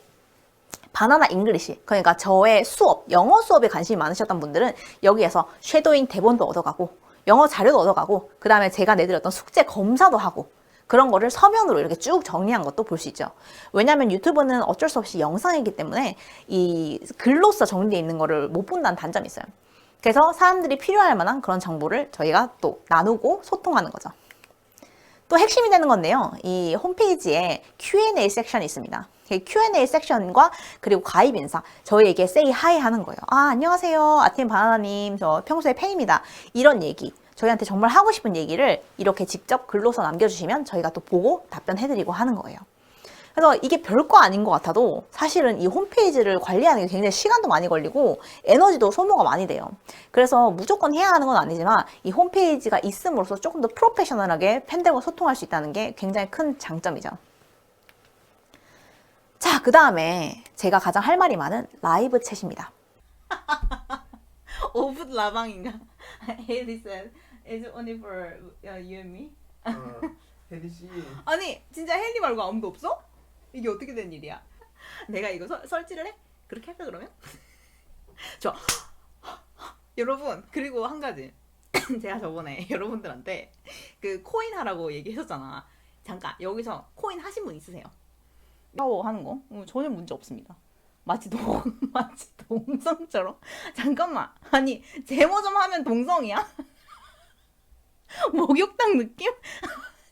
바나나 잉글리시, 그러니까 저의 수업, 영어 수업에 관심이 많으셨던 분들은 여기에서 쉐도잉 대본도 얻어가고 영어 자료도 얻어가고 그 다음에 제가 내드렸던 숙제 검사도 하고 그런 거를 서면으로 이렇게 쭉 정리한 것도 볼 수 있죠. 왜냐하면 유튜브는 어쩔 수 없이 영상이기 때문에 이 글로써 정리되어 있는 거를 못 본다는 단점이 있어요. 그래서 사람들이 필요할 만한 그런 정보를 저희가 또 나누고 소통하는 거죠. 또 핵심이 되는 건데요. 이 홈페이지에 Q&A 섹션이 있습니다. Q&A 섹션과 그리고 가입 인사, 저희에게 say hi 하는 거예요. 안녕하세요. 아티엠 바나나님, 저 평소에 팬입니다. 이런 얘기, 저희한테 정말 하고 싶은 얘기를 이렇게 직접 글로서 남겨주시면 저희가 또 보고 답변해드리고 하는 거예요. 그래서 이게 별거 아닌 것 같아도 사실은 이 홈페이지를 관리하는 게 굉장히 시간도 많이 걸리고 에너지도 소모가 많이 돼요. 그래서 무조건 해야 하는 건 아니지만 이 홈페이지가 있음으로써 조금 더 프로페셔널하게 팬들과 소통할 수 있다는 게 굉장히 큰 장점이죠. 자, 그 다음에 제가 가장 할 말이 많은 라이브 챗입니다. 오붓 라방인가? Haley said, "Is it only for you and me?" 혜리 씨. 아니 진짜 헨리 말고 아무도 없어? 이게 어떻게 된 일이야? 내가 이거 설치를 해? 그렇게 할까 그러면? 좋아. 여러분, 그리고 한 가지. 제가 저번에 여러분들한테 그 코인 하라고 얘기했었잖아. 잠깐 여기서 코인 하신 분 있으세요? 하는 거 전혀 문제 없습니다. 마치 동성처럼. 잠깐만, 아니 제모 좀 하면 동성이야? 목욕탕 느낌?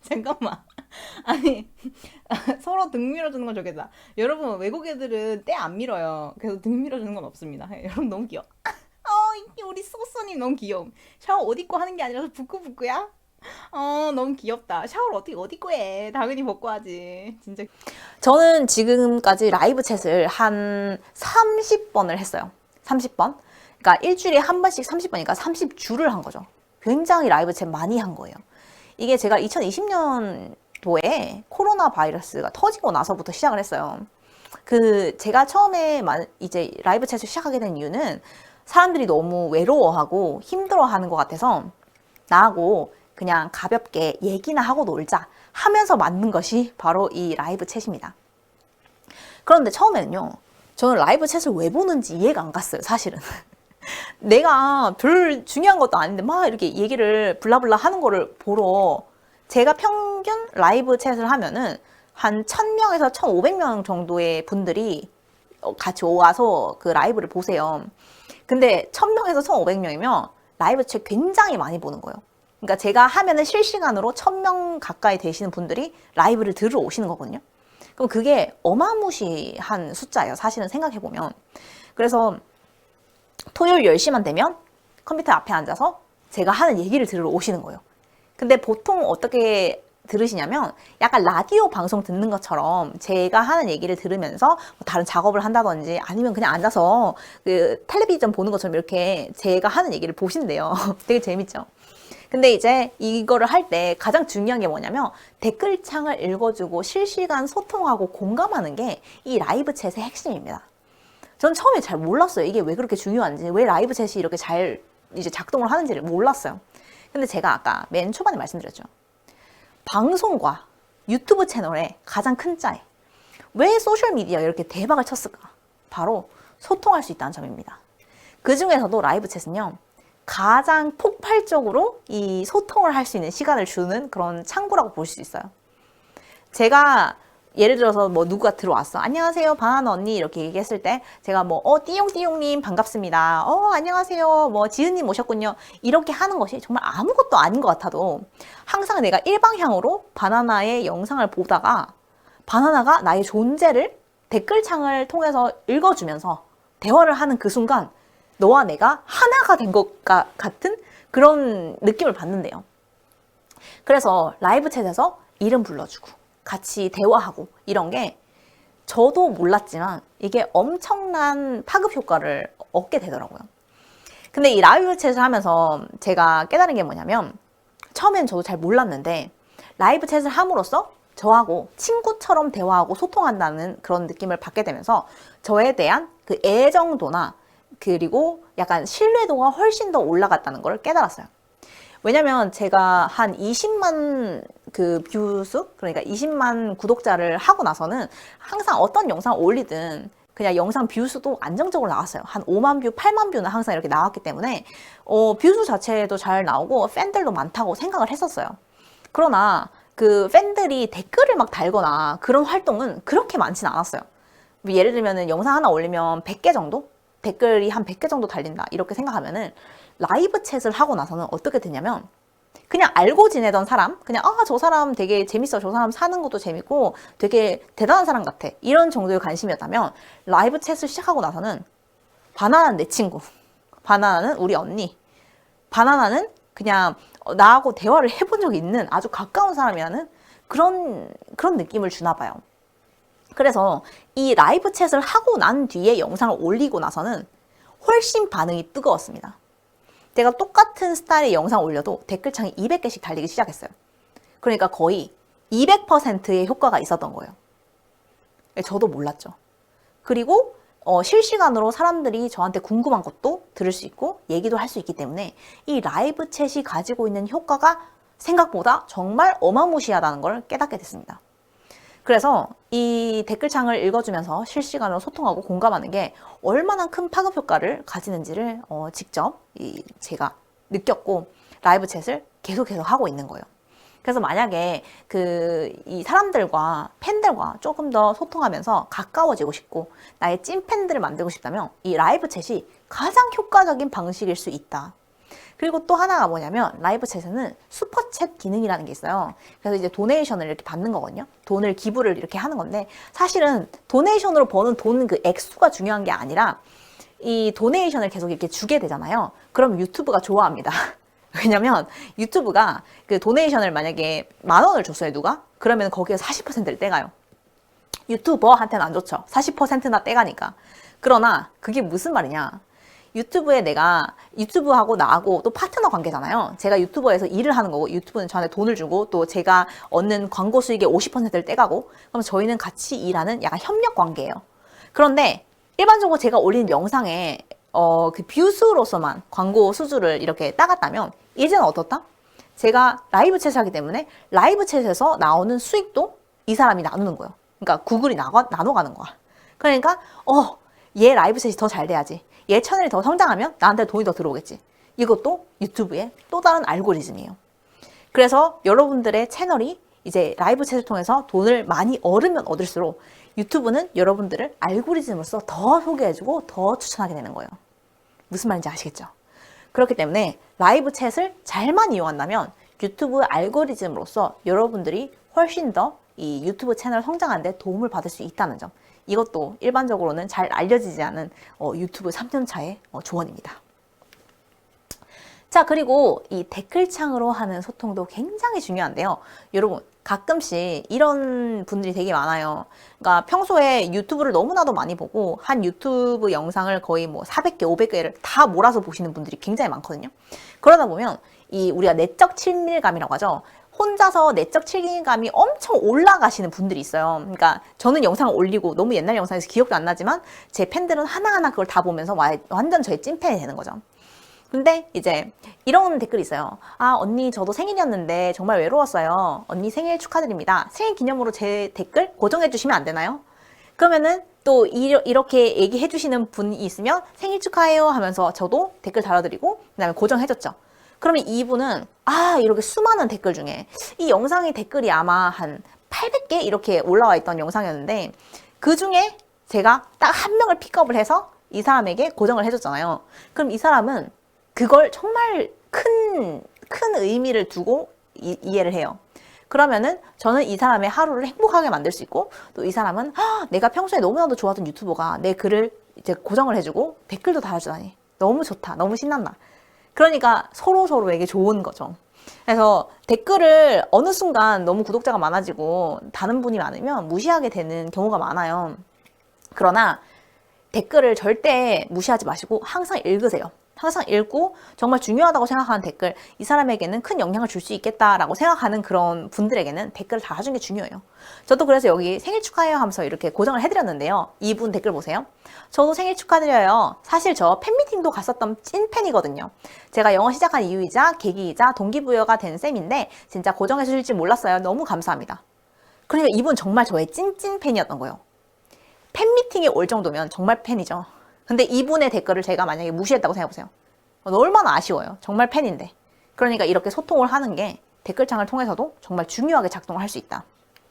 잠깐만, 아니 서로 등 밀어주는 건 좋겠다. 여러분 외국 애들은 때 안 밀어요. 그래서 등 밀어주는 건 없습니다. 여러분 너무 귀여워. 우리 소소님 너무 귀여움. 샤워 옷 입고 하는 게 아니라서 부끄부끄야? 너무 귀엽다. 샤워를 어떻게 옷 입고 해? 당연히 벗고 하지. 진짜. 저는 지금까지 라이브 챗을 한 30번을 했어요. 30번. 그러니까 일주일에 한 번씩 30번이니까 30주를 한 거죠. 굉장히 라이브 챗 많이 한 거예요. 이게 제가 2020년도에 코로나 바이러스가 터지고 나서부터 시작을 했어요. 제가 처음에 이제 라이브 챗을 시작하게 된 이유는 사람들이 너무 외로워하고 힘들어하는 것 같아서 나하고 그냥 가볍게 얘기나 하고 놀자 하면서 만든 것이 바로 이 라이브 챗입니다. 그런데 처음에는요, 저는 라이브 챗을 왜 보는지 이해가 안 갔어요, 사실은. 내가 별 중요한 것도 아닌데 막 이렇게 얘기를 블라블라 하는 거를 보러 제가 평균 라이브 챗을 하면은 한 1000명에서 1500명 정도의 분들이 같이 와서 그 라이브를 보세요. 근데 1000명에서 1500명이면 라이브 챗 굉장히 많이 보는 거예요. 그러니까 제가 하면은 실시간으로 1000명 가까이 되시는 분들이 라이브를 들으러 오시는 거거든요. 그럼 그게 어마무시한 숫자예요. 사실은 생각해보면. 그래서 토요일 10시만 되면 컴퓨터 앞에 앉아서 제가 하는 얘기를 들으러 오시는 거예요. 근데 보통 어떻게 들으시냐면 약간 라디오 방송 듣는 것처럼 제가 하는 얘기를 들으면서 뭐 다른 작업을 한다든지 아니면 그냥 앉아서 그 텔레비전 보는 것처럼 이렇게 제가 하는 얘기를 보신대요. 되게 재밌죠? 근데 이제 이거를 할 때 가장 중요한 게 뭐냐면 댓글창을 읽어주고 실시간 소통하고 공감하는 게 이 라이브 챗의 핵심입니다. 전 처음에 잘 몰랐어요. 이게 왜 그렇게 중요한지, 왜 라이브 챗이 이렇게 잘 이제 작동을 하는지를 몰랐어요. 근데 제가 아까 맨 초반에 말씀드렸죠. 방송과 유튜브 채널의 가장 큰 차이. 왜 소셜미디어 이렇게 대박을 쳤을까? 바로 소통할 수 있다는 점입니다. 그 중에서도 라이브 챗은요, 가장 폭발적으로 이 소통을 할 수 있는 시간을 주는 그런 창구라고 볼 수 있어요. 제가 예를 들어서 뭐 누구가 들어왔어. 안녕하세요, 바나나 언니 이렇게 얘기했을 때 제가 뭐 띠용띠용님 반갑습니다. 안녕하세요, 뭐 지은님 오셨군요. 이렇게 하는 것이 정말 아무것도 아닌 것 같아도 항상 내가 일방향으로 바나나의 영상을 보다가 바나나가 나의 존재를 댓글창을 통해서 읽어주면서 대화를 하는 그 순간 너와 내가 하나가 된 것 같은 그런 느낌을 받는데요. 그래서 라이브 챗에서 이름 불러주고 같이 대화하고 이런 게 저도 몰랐지만 이게 엄청난 파급 효과를 얻게 되더라고요. 근데 이 라이브 챗을 하면서 제가 깨달은 게 뭐냐면 처음엔 저도 잘 몰랐는데 라이브 챗을 함으로써 저하고 친구처럼 대화하고 소통한다는 그런 느낌을 받게 되면서 저에 대한 그 애정도나 그리고 약간 신뢰도가 훨씬 더 올라갔다는 걸 깨달았어요. 왜냐면 제가 한 20만 그 뷰수, 그러니까 20만 구독자를 하고 나서는 항상 어떤 영상 올리든 그냥 영상 뷰수도 안정적으로 나왔어요. 한 5만 뷰, 8만 뷰는 항상 이렇게 나왔기 때문에 뷰수 자체도 잘 나오고 팬들도 많다고 생각을 했었어요. 그러나 그 팬들이 댓글을 막 달거나 그런 활동은 그렇게 많지는 않았어요. 예를 들면은 영상 하나 올리면 100개 정도? 댓글이 한 100개 정도 달린다 이렇게 생각하면은 라이브 챗을 하고 나서는 어떻게 되냐면 그냥 알고 지내던 사람, 그냥 저 사람 되게 재밌어, 저 사람 사는 것도 재밌고 되게 대단한 사람 같아 이런 정도의 관심이었다면 라이브 챗을 시작하고 나서는 바나나는 내 친구, 바나나는 우리 언니, 바나나는 그냥 나하고 대화를 해본 적이 있는 아주 가까운 사람이라는 그런 느낌을 주나 봐요. 그래서 이 라이브 챗을 하고 난 뒤에 영상을 올리고 나서는 훨씬 반응이 뜨거웠습니다. 제가 똑같은 스타일의 영상 올려도 댓글창이 200개씩 달리기 시작했어요. 그러니까 거의 200%의 효과가 있었던 거예요. 저도 몰랐죠. 그리고 실시간으로 사람들이 저한테 궁금한 것도 들을 수 있고 얘기도 할 수 있기 때문에 이 라이브 챗이 가지고 있는 효과가 생각보다 정말 어마무시하다는 걸 깨닫게 됐습니다. 그래서 이 댓글창을 읽어주면서 실시간으로 소통하고 공감하는 게 얼마나 큰 파급 효과를 가지는지를 직접 제가 느꼈고 라이브 챗을 계속 하고 있는 거예요. 그래서 만약에 이 사람들과 팬들과 조금 더 소통하면서 가까워지고 싶고 나의 찐 팬들을 만들고 싶다면 이 라이브 챗이 가장 효과적인 방식일 수 있다. 그리고 또 하나가 뭐냐면 라이브 챗에는 슈퍼챗 기능이라는 게 있어요. 그래서 이제 도네이션을 이렇게 받는 거거든요. 돈을 기부를 이렇게 하는 건데 사실은 도네이션으로 버는 돈 그 액수가 중요한 게 아니라 이 도네이션을 계속 이렇게 주게 되잖아요. 그럼 유튜브가 좋아합니다. 왜냐면 유튜브가 그 도네이션을 만약에 10,000원을 줬어요, 누가? 그러면 거기에 40%를 떼가요. 유튜버한테는 안 좋죠. 40%나 떼가니까. 그러나 그게 무슨 말이냐? 유튜브에 내가 유튜브하고 나하고 또 파트너 관계잖아요. 제가 유튜버에서 일을 하는 거고 유튜브는 저한테 돈을 주고 또 제가 얻는 광고 수익의 50%를 떼가고 그럼 저희는 같이 일하는 약간 협력 관계예요. 그런데 일반적으로 제가 올린 영상에 그 뷰수로서만 광고 수주를 이렇게 따갔다면 이제는 어떻다? 제가 라이브 챗을 하기 때문에 라이브 챗에서 나오는 수익도 이 사람이 나누는 거예요. 그러니까 구글이 나눠가는 거야. 그러니까 얘 라이브 챗이 더 잘 돼야지. 얘 채널이 더 성장하면 나한테 돈이 더 들어오겠지. 이것도 유튜브의 또 다른 알고리즘이에요. 그래서 여러분들의 채널이 이제 라이브 챗을 통해서 돈을 많이 얻으면 얻을수록 유튜브는 여러분들을 알고리즘으로서 더 소개해주고 더 추천하게 되는 거예요. 무슨 말인지 아시겠죠? 그렇기 때문에 라이브 챗을 잘만 이용한다면 유튜브 알고리즘으로서 여러분들이 훨씬 더 이 유튜브 채널 성장하는 데 도움을 받을 수 있다는 점. 이것도 일반적으로는 잘 알려지지 않은 유튜브 3년차의 조언입니다. 자, 그리고 이 댓글창으로 하는 소통도 굉장히 중요한데요. 여러분, 가끔씩 이런 분들이 되게 많아요. 그러니까 평소에 유튜브를 너무나도 많이 보고 한 유튜브 영상을 거의 뭐 400개, 500개를 다 몰아서 보시는 분들이 굉장히 많거든요. 그러다 보면 이 우리가 내적 친밀감이라고 하죠. 혼자서 내적 친밀감이 엄청 올라가시는 분들이 있어요. 그러니까 저는 영상을 올리고 너무 옛날 영상에서 기억도 안 나지만 제 팬들은 하나하나 그걸 다 보면서 완전 저의 찐팬이 되는 거죠. 근데 이제 이런 댓글이 있어요. 아, 언니 저도 생일이었는데 정말 외로웠어요. 언니 생일 축하드립니다. 생일 기념으로 제 댓글 고정해 주시면 안 되나요? 그러면은 또 이렇게 얘기해 주시는 분이 있으면 생일 축하해요 하면서 저도 댓글 달아드리고 그다음에 고정해줬죠. 그러면 이분은 이렇게 수많은 댓글 중에 이 영상의 댓글이 아마 한 800개 이렇게 올라와 있던 영상이었는데 그 중에 제가 딱 한 명을 픽업을 해서 이 사람에게 고정을 해줬잖아요. 그럼 이 사람은 그걸 정말 큰 의미를 두고 이해를 해요. 그러면은 저는 이 사람의 하루를 행복하게 만들 수 있고 또 이 사람은 내가 평소에 너무나도 좋아하던 유튜버가 내 글을 이제 고정을 해주고 댓글도 달아주다니 너무 좋다, 너무 신난다. 그러니까 서로에게 좋은 거죠. 그래서 댓글을 어느 순간 너무 구독자가 많아지고 다른 분이 많으면 무시하게 되는 경우가 많아요. 그러나 댓글을 절대 무시하지 마시고 항상 읽으세요. 항상 읽고 정말 중요하다고 생각하는 댓글, 이 사람에게는 큰 영향을 줄 수 있겠다라고 생각하는 그런 분들에게는 댓글을 달아주는 게 중요해요. 저도 그래서 여기 생일 축하해요 하면서 이렇게 고정을 해드렸는데요. 이분 댓글 보세요. 저도 생일 축하드려요. 사실 저 팬미팅도 갔었던 찐팬이거든요. 제가 영어 시작한 이유이자 계기이자 동기부여가 된 쌤인데 진짜 고정해 주실지 몰랐어요. 너무 감사합니다. 그러니까 이분 정말 저의 찐찐 팬이었던 거예요. 팬미팅에 올 정도면 정말 팬이죠. 근데 이분의 댓글을 제가 만약에 무시했다고 생각해보세요. 얼마나 아쉬워요. 정말 팬인데. 그러니까 이렇게 소통을 하는 게 댓글창을 통해서도 정말 중요하게 작동을 할 수 있다.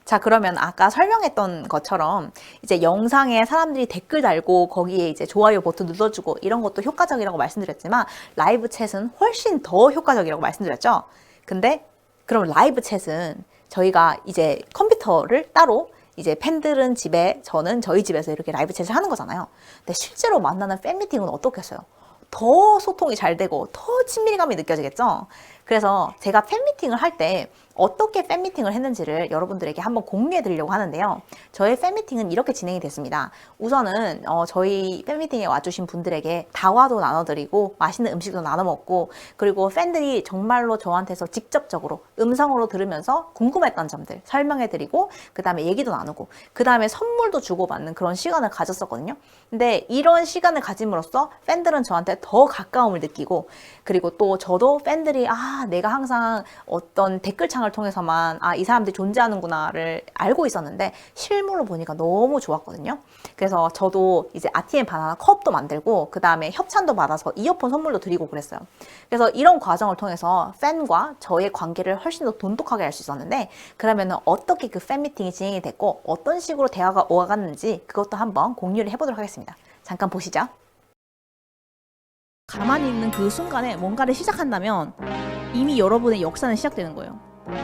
자, 그러면 아까 설명했던 것처럼 이제 영상에 사람들이 댓글 달고 거기에 이제 좋아요 버튼 눌러주고 이런 것도 효과적이라고 말씀드렸지만 라이브 챗은 훨씬 더 효과적이라고 말씀드렸죠. 근데 그럼 라이브 챗은 저희가 이제 컴퓨터를 따로 이제 팬들은 집에, 저는 저희 집에서 이렇게 라이브 챗을 하는 거잖아요. 근데 실제로 만나는 팬미팅은 어떻겠어요? 더 소통이 잘 되고 더 친밀감이 느껴지겠죠? 그래서 제가 팬미팅을 할 때 어떻게 팬미팅을 했는지를 여러분들에게 한번 공유해 드리려고 하는데요. 저의 팬미팅은 이렇게 진행이 됐습니다. 우선은 저희 팬미팅에 와주신 분들에게 다과도 나눠드리고 맛있는 음식도 나눠 먹고 그리고 팬들이 정말로 저한테서 직접적으로 음성으로 들으면서 궁금했던 점들 설명해 드리고 그 다음에 얘기도 나누고 그 다음에 선물도 주고받는 그런 시간을 가졌었거든요. 근데 이런 시간을 가짐으로써 팬들은 저한테 더 가까움을 느끼고 그리고 또 저도 팬들이 내가 항상 어떤 댓글창을 통해서만 이 사람들이 존재하는구나를 알고 있었는데 실물로 보니까 너무 좋았거든요. 그래서 저도 이제 RTM 바나나 컵도 만들고 그 다음에 협찬도 받아서 이어폰 선물도 드리고 그랬어요. 그래서 이런 과정을 통해서 팬과 저의 관계를 훨씬 더 돈독하게 할 수 있었는데 그러면은 어떻게 그 팬미팅이 진행이 됐고 어떤 식으로 대화가 오갔는지 그것도 한번 공유를 해보도록 하겠습니다. 잠깐 보시죠. 가만히 있는 그 순간에 뭔가를 시작한다면 이미 여러분의 역사는 시작되는 거예요.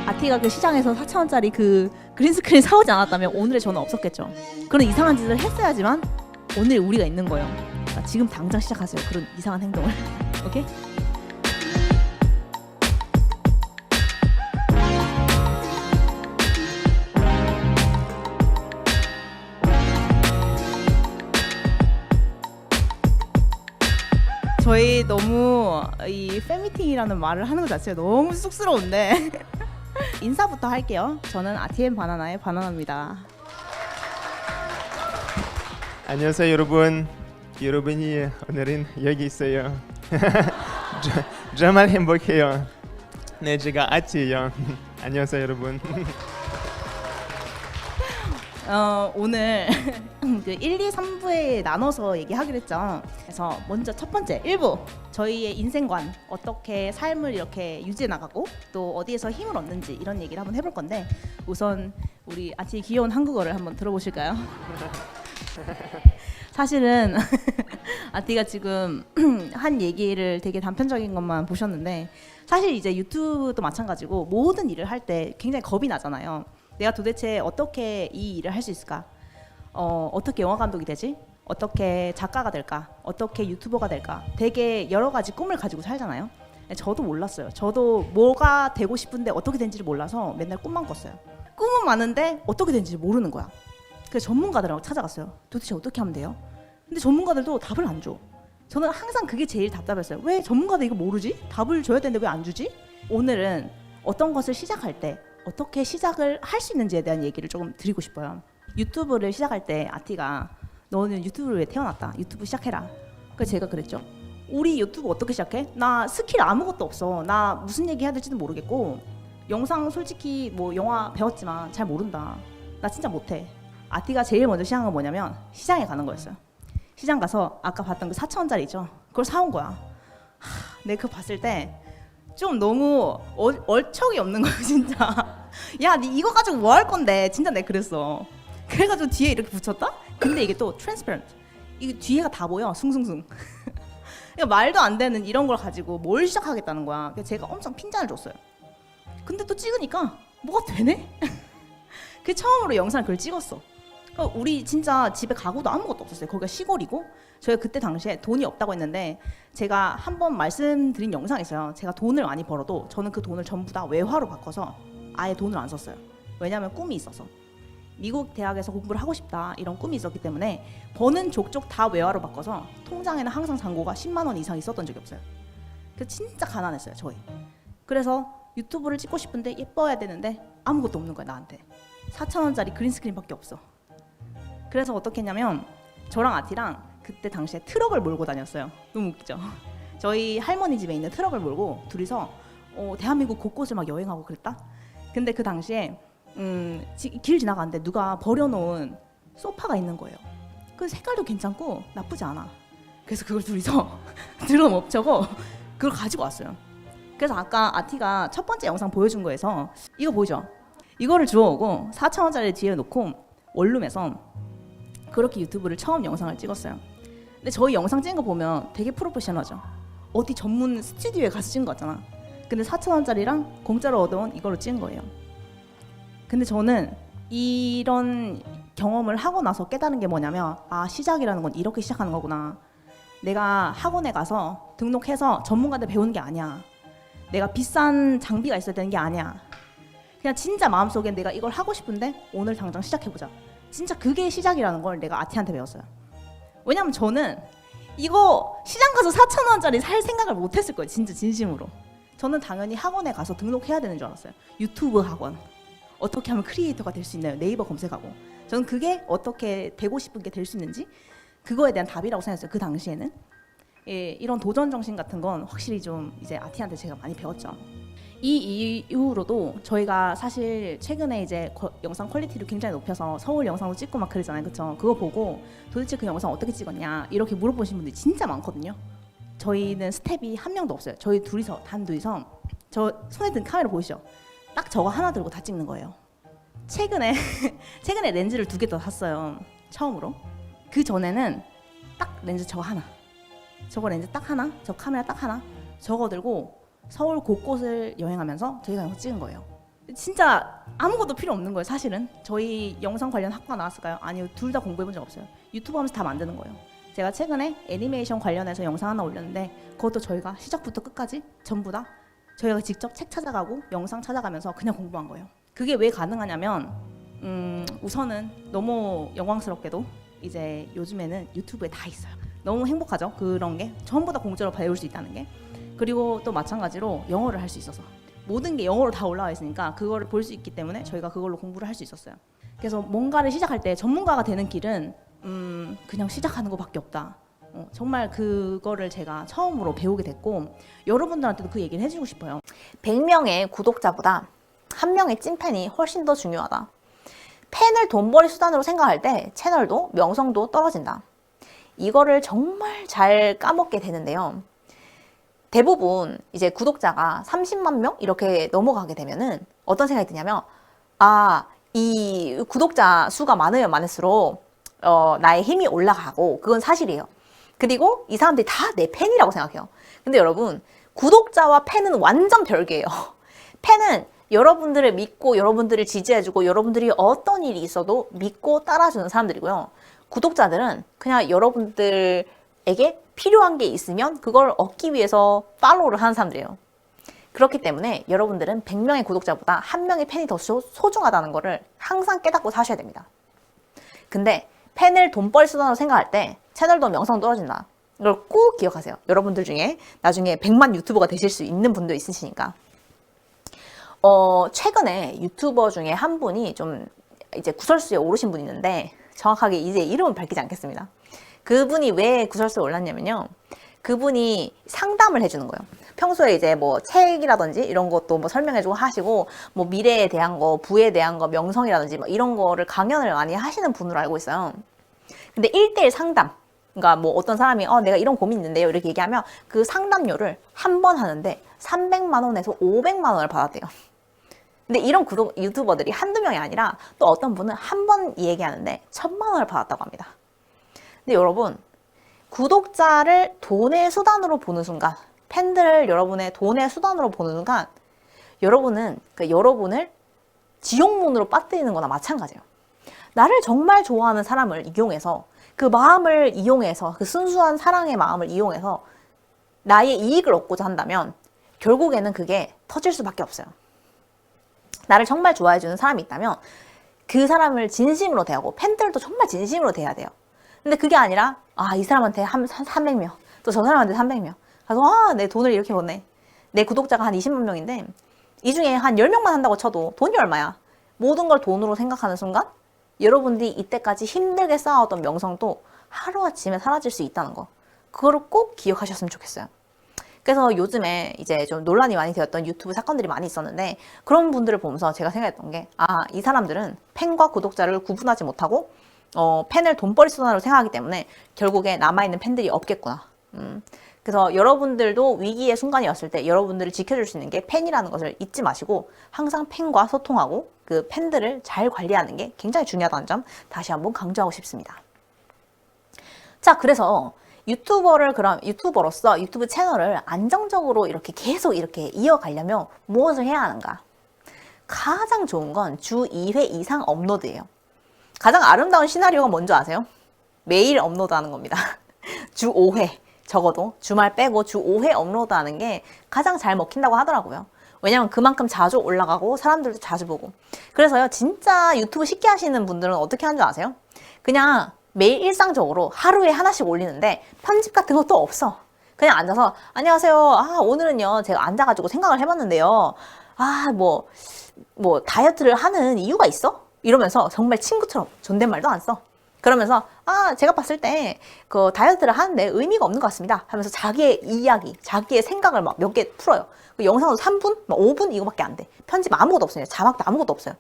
아티가 그 시장에서 4,000원짜리 그 그린스크린 사오지 않았다면 오늘의 저는 없었겠죠. 그런 이상한 짓을 했어야지만 오늘 우리가 있는 거예요. 그러니까 지금 당장 시작하세요. 그런 이상한 행동을. 오케이? 저희 너무 이 팬미팅이라는 말을 하는 것 자체가 너무 쑥스러운데 인사부터 할게요. 저는 아티앤 바나나의 바나나입니다. 안녕하세요 여러분. 여러분이 오늘은 여기 있어요. 정말 행복해요. 네, 제가 아티예요. 안녕하세요 여러분. 오늘 그 1, 2, 3부에 나눠서 얘기하기로 했죠. 그래서 먼저 첫 번째 1부 저희의 인생관 어떻게 삶을 이렇게 유지해 나가고 또 어디에서 힘을 얻는지 이런 얘기를 한번 해볼 건데 우선 우리 아티의 귀여운 한국어를 한번 들어보실까요? 사실은 아티가 지금 한 얘기를 되게 단편적인 것만 보셨는데 사실 이제 유튜브도 마찬가지고 모든 일을 할 때 굉장히 겁이 나잖아요. 내가 도대체 어떻게 이 일을 할 수 있을까? 어떻게 영화 감독이 되지? 어떻게 작가가 될까? 어떻게 유튜버가 될까? 되게 여러 가지 꿈을 가지고 살잖아요. 저도 몰랐어요. 저도 뭐가 되고 싶은데 어떻게 된지를 몰라서 맨날 꿈만 꿨어요. 꿈은 많은데 어떻게 된지 모르는 거야. 그래서 전문가들하고 찾아갔어요. 도대체 어떻게 하면 돼요? 근데 전문가들도 답을 안 줘. 저는 항상 그게 제일 답답했어요. 왜 전문가들 이거 모르지? 답을 줘야 되는데 왜 안 주지? 오늘은 어떤 것을 시작할 때 어떻게 시작을 할 수 있는지에 대한 얘기를 조금 드리고 싶어요. 유튜브를 시작할 때 아티가 너는 유튜브를 왜 태어났다. 유튜브 시작해라. 그래서 제가 그랬죠. 우리 유튜브 어떻게 시작해? 나 스킬 아무것도 없어. 나 무슨 얘기 해야 될지도 모르겠고 영상 솔직히 뭐 영화 배웠지만 잘 모른다. 나 진짜 못해. 아티가 제일 먼저 시작한 건 뭐냐면 시장에 가는 거였어요. 시장 가서 아까 봤던 그 4,000원짜리 있죠? 그걸 사온 거야. 내가 그거 봤을 때 좀 너무 얼척이 없는 거야 진짜. 야, 니 이거 가지고 뭐 할 건데? 진짜 내가 그랬어. 그래가지고 뒤에 이렇게 붙였다? 근데 이게 또 transparent. 이게 뒤에가 다 보여 숭숭숭. 그러니까 말도 안 되는 이런 걸 가지고 뭘 시작하겠다는 거야. 그래서 제가 엄청 핀잔을 줬어요. 근데 또 찍으니까 뭐가 되네? 그 처음으로 영상을 그걸 찍었어. 우리 진짜 집에 가구도 아무것도 없었어요. 거기가 시골이고 저희가 그때 당시에 돈이 없다고 했는데 제가 한번 말씀드린 영상이 있어요. 제가 돈을 많이 벌어도 저는 그 돈을 전부 다 외화로 바꿔서 아예 돈을 안 썼어요. 왜냐하면 꿈이 있어서 미국 대학에서 공부를 하고 싶다 이런 꿈이 있었기 때문에 버는 족족 다 외화로 바꿔서 통장에는 항상 잔고가 10만 원 이상 있었던 적이 없어요. 그래서 진짜 가난했어요 저희. 그래서 유튜브를 찍고 싶은데 예뻐야 되는데 아무것도 없는 거야 나한테. 4,000원짜리 그린스크린밖에 없어. 그래서 어떻게 했냐면 저랑 아티랑 그때 당시에 트럭을 몰고 다녔어요. 너무 웃기죠? 저희 할머니 집에 있는 트럭을 몰고 둘이서 대한민국 곳곳을 막 여행하고 그랬다. 근데 그 당시에 길 지나가는데 누가 버려놓은 소파가 있는 거예요. 그 색깔도 괜찮고 나쁘지 않아. 그래서 그걸 둘이서 들어 엎쳐고 그걸 가지고 왔어요. 그래서 아까 아티가 첫 번째 영상 보여준 거에서 이거 보이죠? 이거를 주워오고 4,000원짜리 뒤에 놓고 원룸에서 그렇게 유튜브를 처음 영상을 찍었어요. 근데 저희 영상 찍은 거 보면 되게 프로페셔널하죠. 어디 전문 스튜디오에 가서 찍은 거 같잖아. 근데 4,000원짜리랑 공짜로 얻어온 이걸로 찍은 거예요. 근데 저는 이런 경험을 하고 나서 깨달은 게 뭐냐면 시작이라는 건 이렇게 시작하는 거구나. 내가 학원에 가서 등록해서 전문가한테 배우는 게 아니야. 내가 비싼 장비가 있어야 되는 게 아니야. 그냥 진짜 마음속에 내가 이걸 하고 싶은데 오늘 당장 시작해보자. 진짜 그게 시작이라는 걸 내가 아티한테 배웠어요. 왜냐면 저는 이거 시장 가서 4,000원짜리 살 생각을 못했을 거예요. 진짜 진심으로. 저는 당연히 학원에 가서 등록해야 되는 줄 알았어요. 유튜브 학원. 어떻게 하면 크리에이터가 될 수 있나요? 네이버 검색하고. 저는 그게 어떻게 되고 싶은 게 될 수 있는지 그거에 대한 답이라고 생각했어요. 그 당시에는. 예, 이런 도전 정신 같은 건 확실히 좀 이제 아티한테 제가 많이 배웠죠. 이 이후로도 저희가 사실 최근에 이제 영상 퀄리티를 굉장히 높여서 서울 영상도 찍고 막 그러잖아요. 그쵸? 그거 보고 도대체 그 영상 어떻게 찍었냐 이렇게 물어보신 분들이 진짜 많거든요. 저희는 스텝이 한 명도 없어요. 저희 단 둘이서 저 손에 든 카메라 보이시죠? 딱 저거 하나 들고 다 찍는 거예요. 최근에 렌즈를 2개 더 샀어요. 처음으로. 그 전에는 딱 렌즈 저거 하나. 저거 렌즈 딱 하나, 저 카메라 딱 하나, 저거 들고 서울 곳곳을 여행하면서 저희가 영상 찍은 거예요. 진짜 아무것도 필요 없는 거예요, 사실은. 저희 영상 관련 학과 나왔을까요? 아니요, 둘 다 공부해본 적 없어요. 유튜브 하면서 다 만드는 거예요. 제가 최근에 애니메이션 관련해서 영상 하나 올렸는데 그것도 저희가 시작부터 끝까지 전부 다 저희가 직접 책 찾아가고 영상 찾아가면서 그냥 공부한 거예요. 그게 왜 가능하냐면 우선은 너무 영광스럽게도 이제 요즘에는 유튜브에 다 있어요. 너무 행복하죠? 그런 게 전부 다 공짜로 배울 수 있다는 게. 그리고 또 마찬가지로 영어를 할 수 있어서 모든 게 영어로 다 올라와 있으니까 그거를 볼 수 있기 때문에 저희가 그걸로 공부를 할 수 있었어요. 그래서 뭔가를 시작할 때 전문가가 되는 길은 그냥 시작하는 것밖에 없다. 정말 그거를 제가 처음으로 배우게 됐고 여러분들한테도 그 얘기를 해주고 싶어요. 100명의 구독자보다 1명의 찐팬이 훨씬 더 중요하다. 팬을 돈벌이 수단으로 생각할 때 채널도 명성도 떨어진다. 이거를 정말 잘 까먹게 되는데요. 대부분 이제 구독자가 30만 명 이렇게 넘어가게 되면은 어떤 생각이 드냐면 이 구독자 수가 많으면 많을수록 나의 힘이 올라가고 그건 사실이에요. 그리고 이 사람들이 다 내 팬이라고 생각해요. 근데 여러분, 구독자와 팬은 완전 별개예요. 팬은 여러분들을 믿고 여러분들을 지지해주고 여러분들이 어떤 일이 있어도 믿고 따라주는 사람들이고요. 구독자들은 그냥 여러분들에게 필요한 게 있으면 그걸 얻기 위해서 팔로우를 하는 사람들이에요. 그렇기 때문에 여러분들은 100명의 구독자보다 1명의 팬이 더 소중하다는 거를 항상 깨닫고 사셔야 됩니다. 근데 팬을 돈벌이 수단으로 생각할 때 채널도 명성 떨어진다. 이걸 꼭 기억하세요. 여러분들 중에 나중에 100만 유튜버가 되실 수 있는 분도 있으시니까. 최근에 유튜버 중에 한 분이 좀 이제 구설수에 오르신 분이 있는데 정확하게 이제 이름은 밝히지 않겠습니다. 그분이 왜 구설수에 올랐냐면요. 그분이 상담을 해주는 거예요. 평소에 이제 뭐 책이라든지 이런 것도 뭐 설명해주고 하시고 뭐 미래에 대한 거, 부에 대한 거, 명성이라든지 뭐 이런 거를 강연을 많이 하시는 분으로 알고 있어요. 근데 1대1 상담, 그러니까 뭐 어떤 사람이 내가 이런 고민 있는데요 이렇게 얘기하면 그 상담료를 한 번 하는데 300만 원에서 500만 원을 받았대요. 근데 이런 유튜버들이 한두 명이 아니라 또 어떤 분은 한 번 얘기하는데 1000만 원을 받았다고 합니다. 근데 여러분, 구독자를 돈의 수단으로 보는 순간, 팬들을 여러분의 돈의 수단으로 보는 순간 여러분은 여러분을 지옥문으로 빠뜨리는 거나 마찬가지예요. 나를 정말 좋아하는 사람을 이용해서 그 마음을 이용해서 그 순수한 사랑의 마음을 이용해서 나의 이익을 얻고자 한다면 결국에는 그게 터질 수밖에 없어요. 나를 정말 좋아해주는 사람이 있다면 그 사람을 진심으로 대하고 팬들도 정말 진심으로 대해야 돼요. 근데 그게 아니라 이 사람한테 한 300명 또 저 사람한테 300명 그래서 내 돈을 이렇게 버네. 내 구독자가 한 20만 명인데 이 중에 한 10명만 한다고 쳐도 돈이 얼마야. 모든 걸 돈으로 생각하는 순간 여러분들이 이때까지 힘들게 쌓아왔던 명성도 하루아침에 사라질 수 있다는 거. 그거를 꼭 기억하셨으면 좋겠어요. 그래서 요즘에 이제 좀 논란이 많이 되었던 유튜브 사건들이 많이 있었는데 그런 분들을 보면서 제가 생각했던 게 이 사람들은 팬과 구독자를 구분하지 못하고 팬을 돈벌이 수단으로 생각하기 때문에 결국에 남아있는 팬들이 없겠구나. 그래서 여러분들도 위기의 순간이 왔을 때 여러분들을 지켜줄 수 있는 게 팬이라는 것을 잊지 마시고 항상 팬과 소통하고 그 팬들을 잘 관리하는 게 굉장히 중요하다는 점 다시 한번 강조하고 싶습니다. 자, 그래서 유튜버로서 유튜브 채널을 안정적으로 이렇게 계속 이렇게 이어가려면 무엇을 해야 하는가? 가장 좋은 건 주 2회 이상 업로드예요. 가장 아름다운 시나리오가 뭔지 아세요? 매일 업로드하는 겁니다. 주 5회, 적어도 주말 빼고 주 5회 업로드하는 게 가장 잘 먹힌다고 하더라고요. 왜냐면 그만큼 자주 올라가고 사람들도 자주 보고. 그래서요, 진짜 유튜브 쉽게 하시는 분들은 어떻게 하는 줄 아세요? 그냥 매일 일상적으로 하루에 하나씩 올리는데 편집 같은 것도 없어. 그냥 앉아서 안녕하세요. 오늘은요 제가 앉아가지고 생각을 해봤는데요. 뭐 다이어트를 하는 이유가 있어? 이러면서 정말 친구처럼 존댓말도 안 써. 그러면서 제가 봤을 때 그 다이어트를 하는데 의미가 없는 것 같습니다 하면서 자기의 이야기, 자기의 생각을 막 몇 개 풀어요. 그 영상도 3분, 막 5분 이거밖에 안 돼. 편집 아무것도 없어요. 자막도 아무것도 없어요.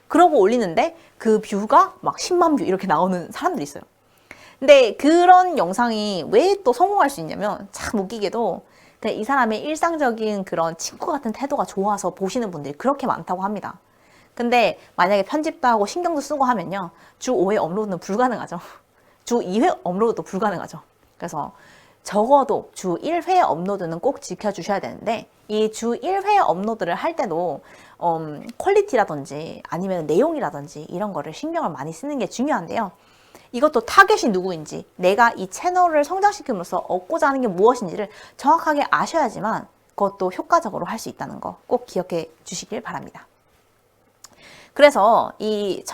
그러고 올리는데 그 뷰가 막 10만 뷰 이렇게 나오는 사람들이 있어요. 근데 그런 영상이 왜 또 성공할 수 있냐면 참 웃기게도 이 사람의 일상적인 그런 친구 같은 태도가 좋아서 보시는 분들이 그렇게 많다고 합니다. 근데 만약에 편집도 하고 신경도 쓰고 하면요, 주 5회 업로드는 불가능하죠. 주 2회 업로드도 불가능하죠. 그래서 적어도 주 1회 업로드는 꼭 지켜주셔야 되는데 이 주 1회 업로드를 할 때도 퀄리티라든지 아니면 내용이라든지 이런 거를 신경을 많이 쓰는 게 중요한데요. 이것도 타겟이 누구인지, 내가 이 채널을 성장시킴으로써 얻고자 하는 게 무엇인지를 정확하게 아셔야지만 그것도 효과적으로 할 수 있다는 거 꼭 기억해 주시길 바랍니다. 그래서 이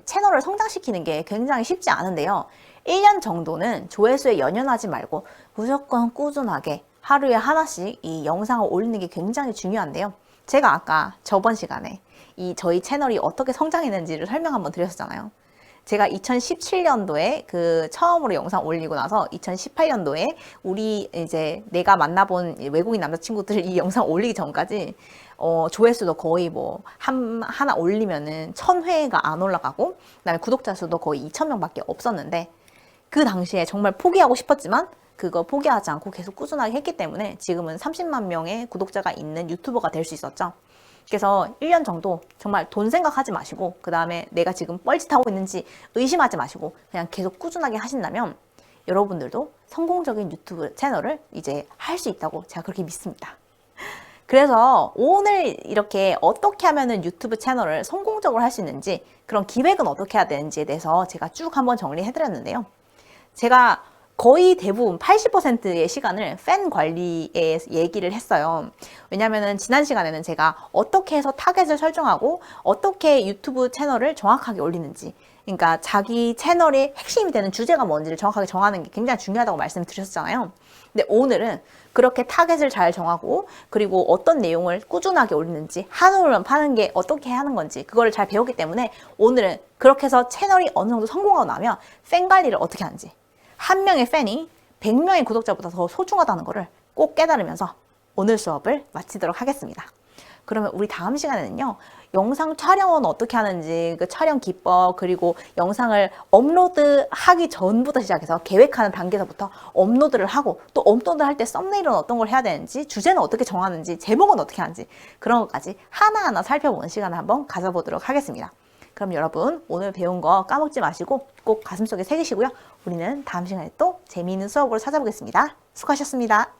채널을 성장시키는 게 굉장히 쉽지 않은데요. 1년 정도는 조회수에 연연하지 말고 무조건 꾸준하게 하루에 하나씩 이 영상을 올리는 게 굉장히 중요한데요. 제가 아까 저번 시간에 이 저희 채널이 어떻게 성장했는지를 설명 한번 드렸었잖아요. 제가 2017년도에 그 처음으로 영상 올리고 나서 2018년도에 우리 이제 내가 만나본 외국인 남자친구들 이 영상 올리기 전까지 조회수도 거의 뭐 하나 올리면은 1000회가 안 올라가고 그다음에 구독자 수도 거의 2000명밖에 없었는데 그 당시에 정말 포기하고 싶었지만 그거 포기하지 않고 계속 꾸준하게 했기 때문에 지금은 30만 명의 구독자가 있는 유튜버가 될 수 있었죠. 그래서 1년 정도 정말 돈 생각하지 마시고 그 다음에 내가 지금 뻘짓하고 있는지 의심하지 마시고 그냥 계속 꾸준하게 하신다면 여러분들도 성공적인 유튜브 채널을 이제 할 수 있다고 제가 그렇게 믿습니다. 그래서 오늘 이렇게 어떻게 하면은 유튜브 채널을 성공적으로 할 수 있는지 그런 기획은 어떻게 해야 되는지에 대해서 제가 쭉 한번 정리해 드렸는데요. 제가 거의 대부분 80%의 시간을 팬 관리에 얘기를 했어요. 왜냐면은 지난 시간에는 제가 어떻게 해서 타겟을 설정하고 어떻게 유튜브 채널을 정확하게 올리는지, 그러니까 자기 채널의 핵심이 되는 주제가 뭔지를 정확하게 정하는 게 굉장히 중요하다고 말씀드렸잖아요. 근데 오늘은 그렇게 타겟을 잘 정하고 그리고 어떤 내용을 꾸준하게 올리는지 한우를 파는 게 어떻게 하는 건지 그거를 잘 배웠기 때문에 오늘은 그렇게 해서 채널이 어느 정도 성공하고 나면 팬 관리를 어떻게 하는지, 한 명의 팬이 100명의 구독자보다 더 소중하다는 것을 꼭 깨달으면서 오늘 수업을 마치도록 하겠습니다. 그러면 우리 다음 시간에는요, 영상 촬영은 어떻게 하는지, 그 촬영 기법, 그리고 영상을 업로드하기 전부터 시작해서 계획하는 단계에서부터 업로드를 하고, 또 업로드할 때 썸네일은 어떤 걸 해야 되는지, 주제는 어떻게 정하는지, 제목은 어떻게 하는지, 그런 것까지 하나하나 살펴보는 시간을 한번 가져보도록 하겠습니다. 그럼 여러분 오늘 배운 거 까먹지 마시고 꼭 가슴속에 새기시고요. 우리는 다음 시간에 또 재미있는 수업으로 찾아보겠습니다. 수고하셨습니다.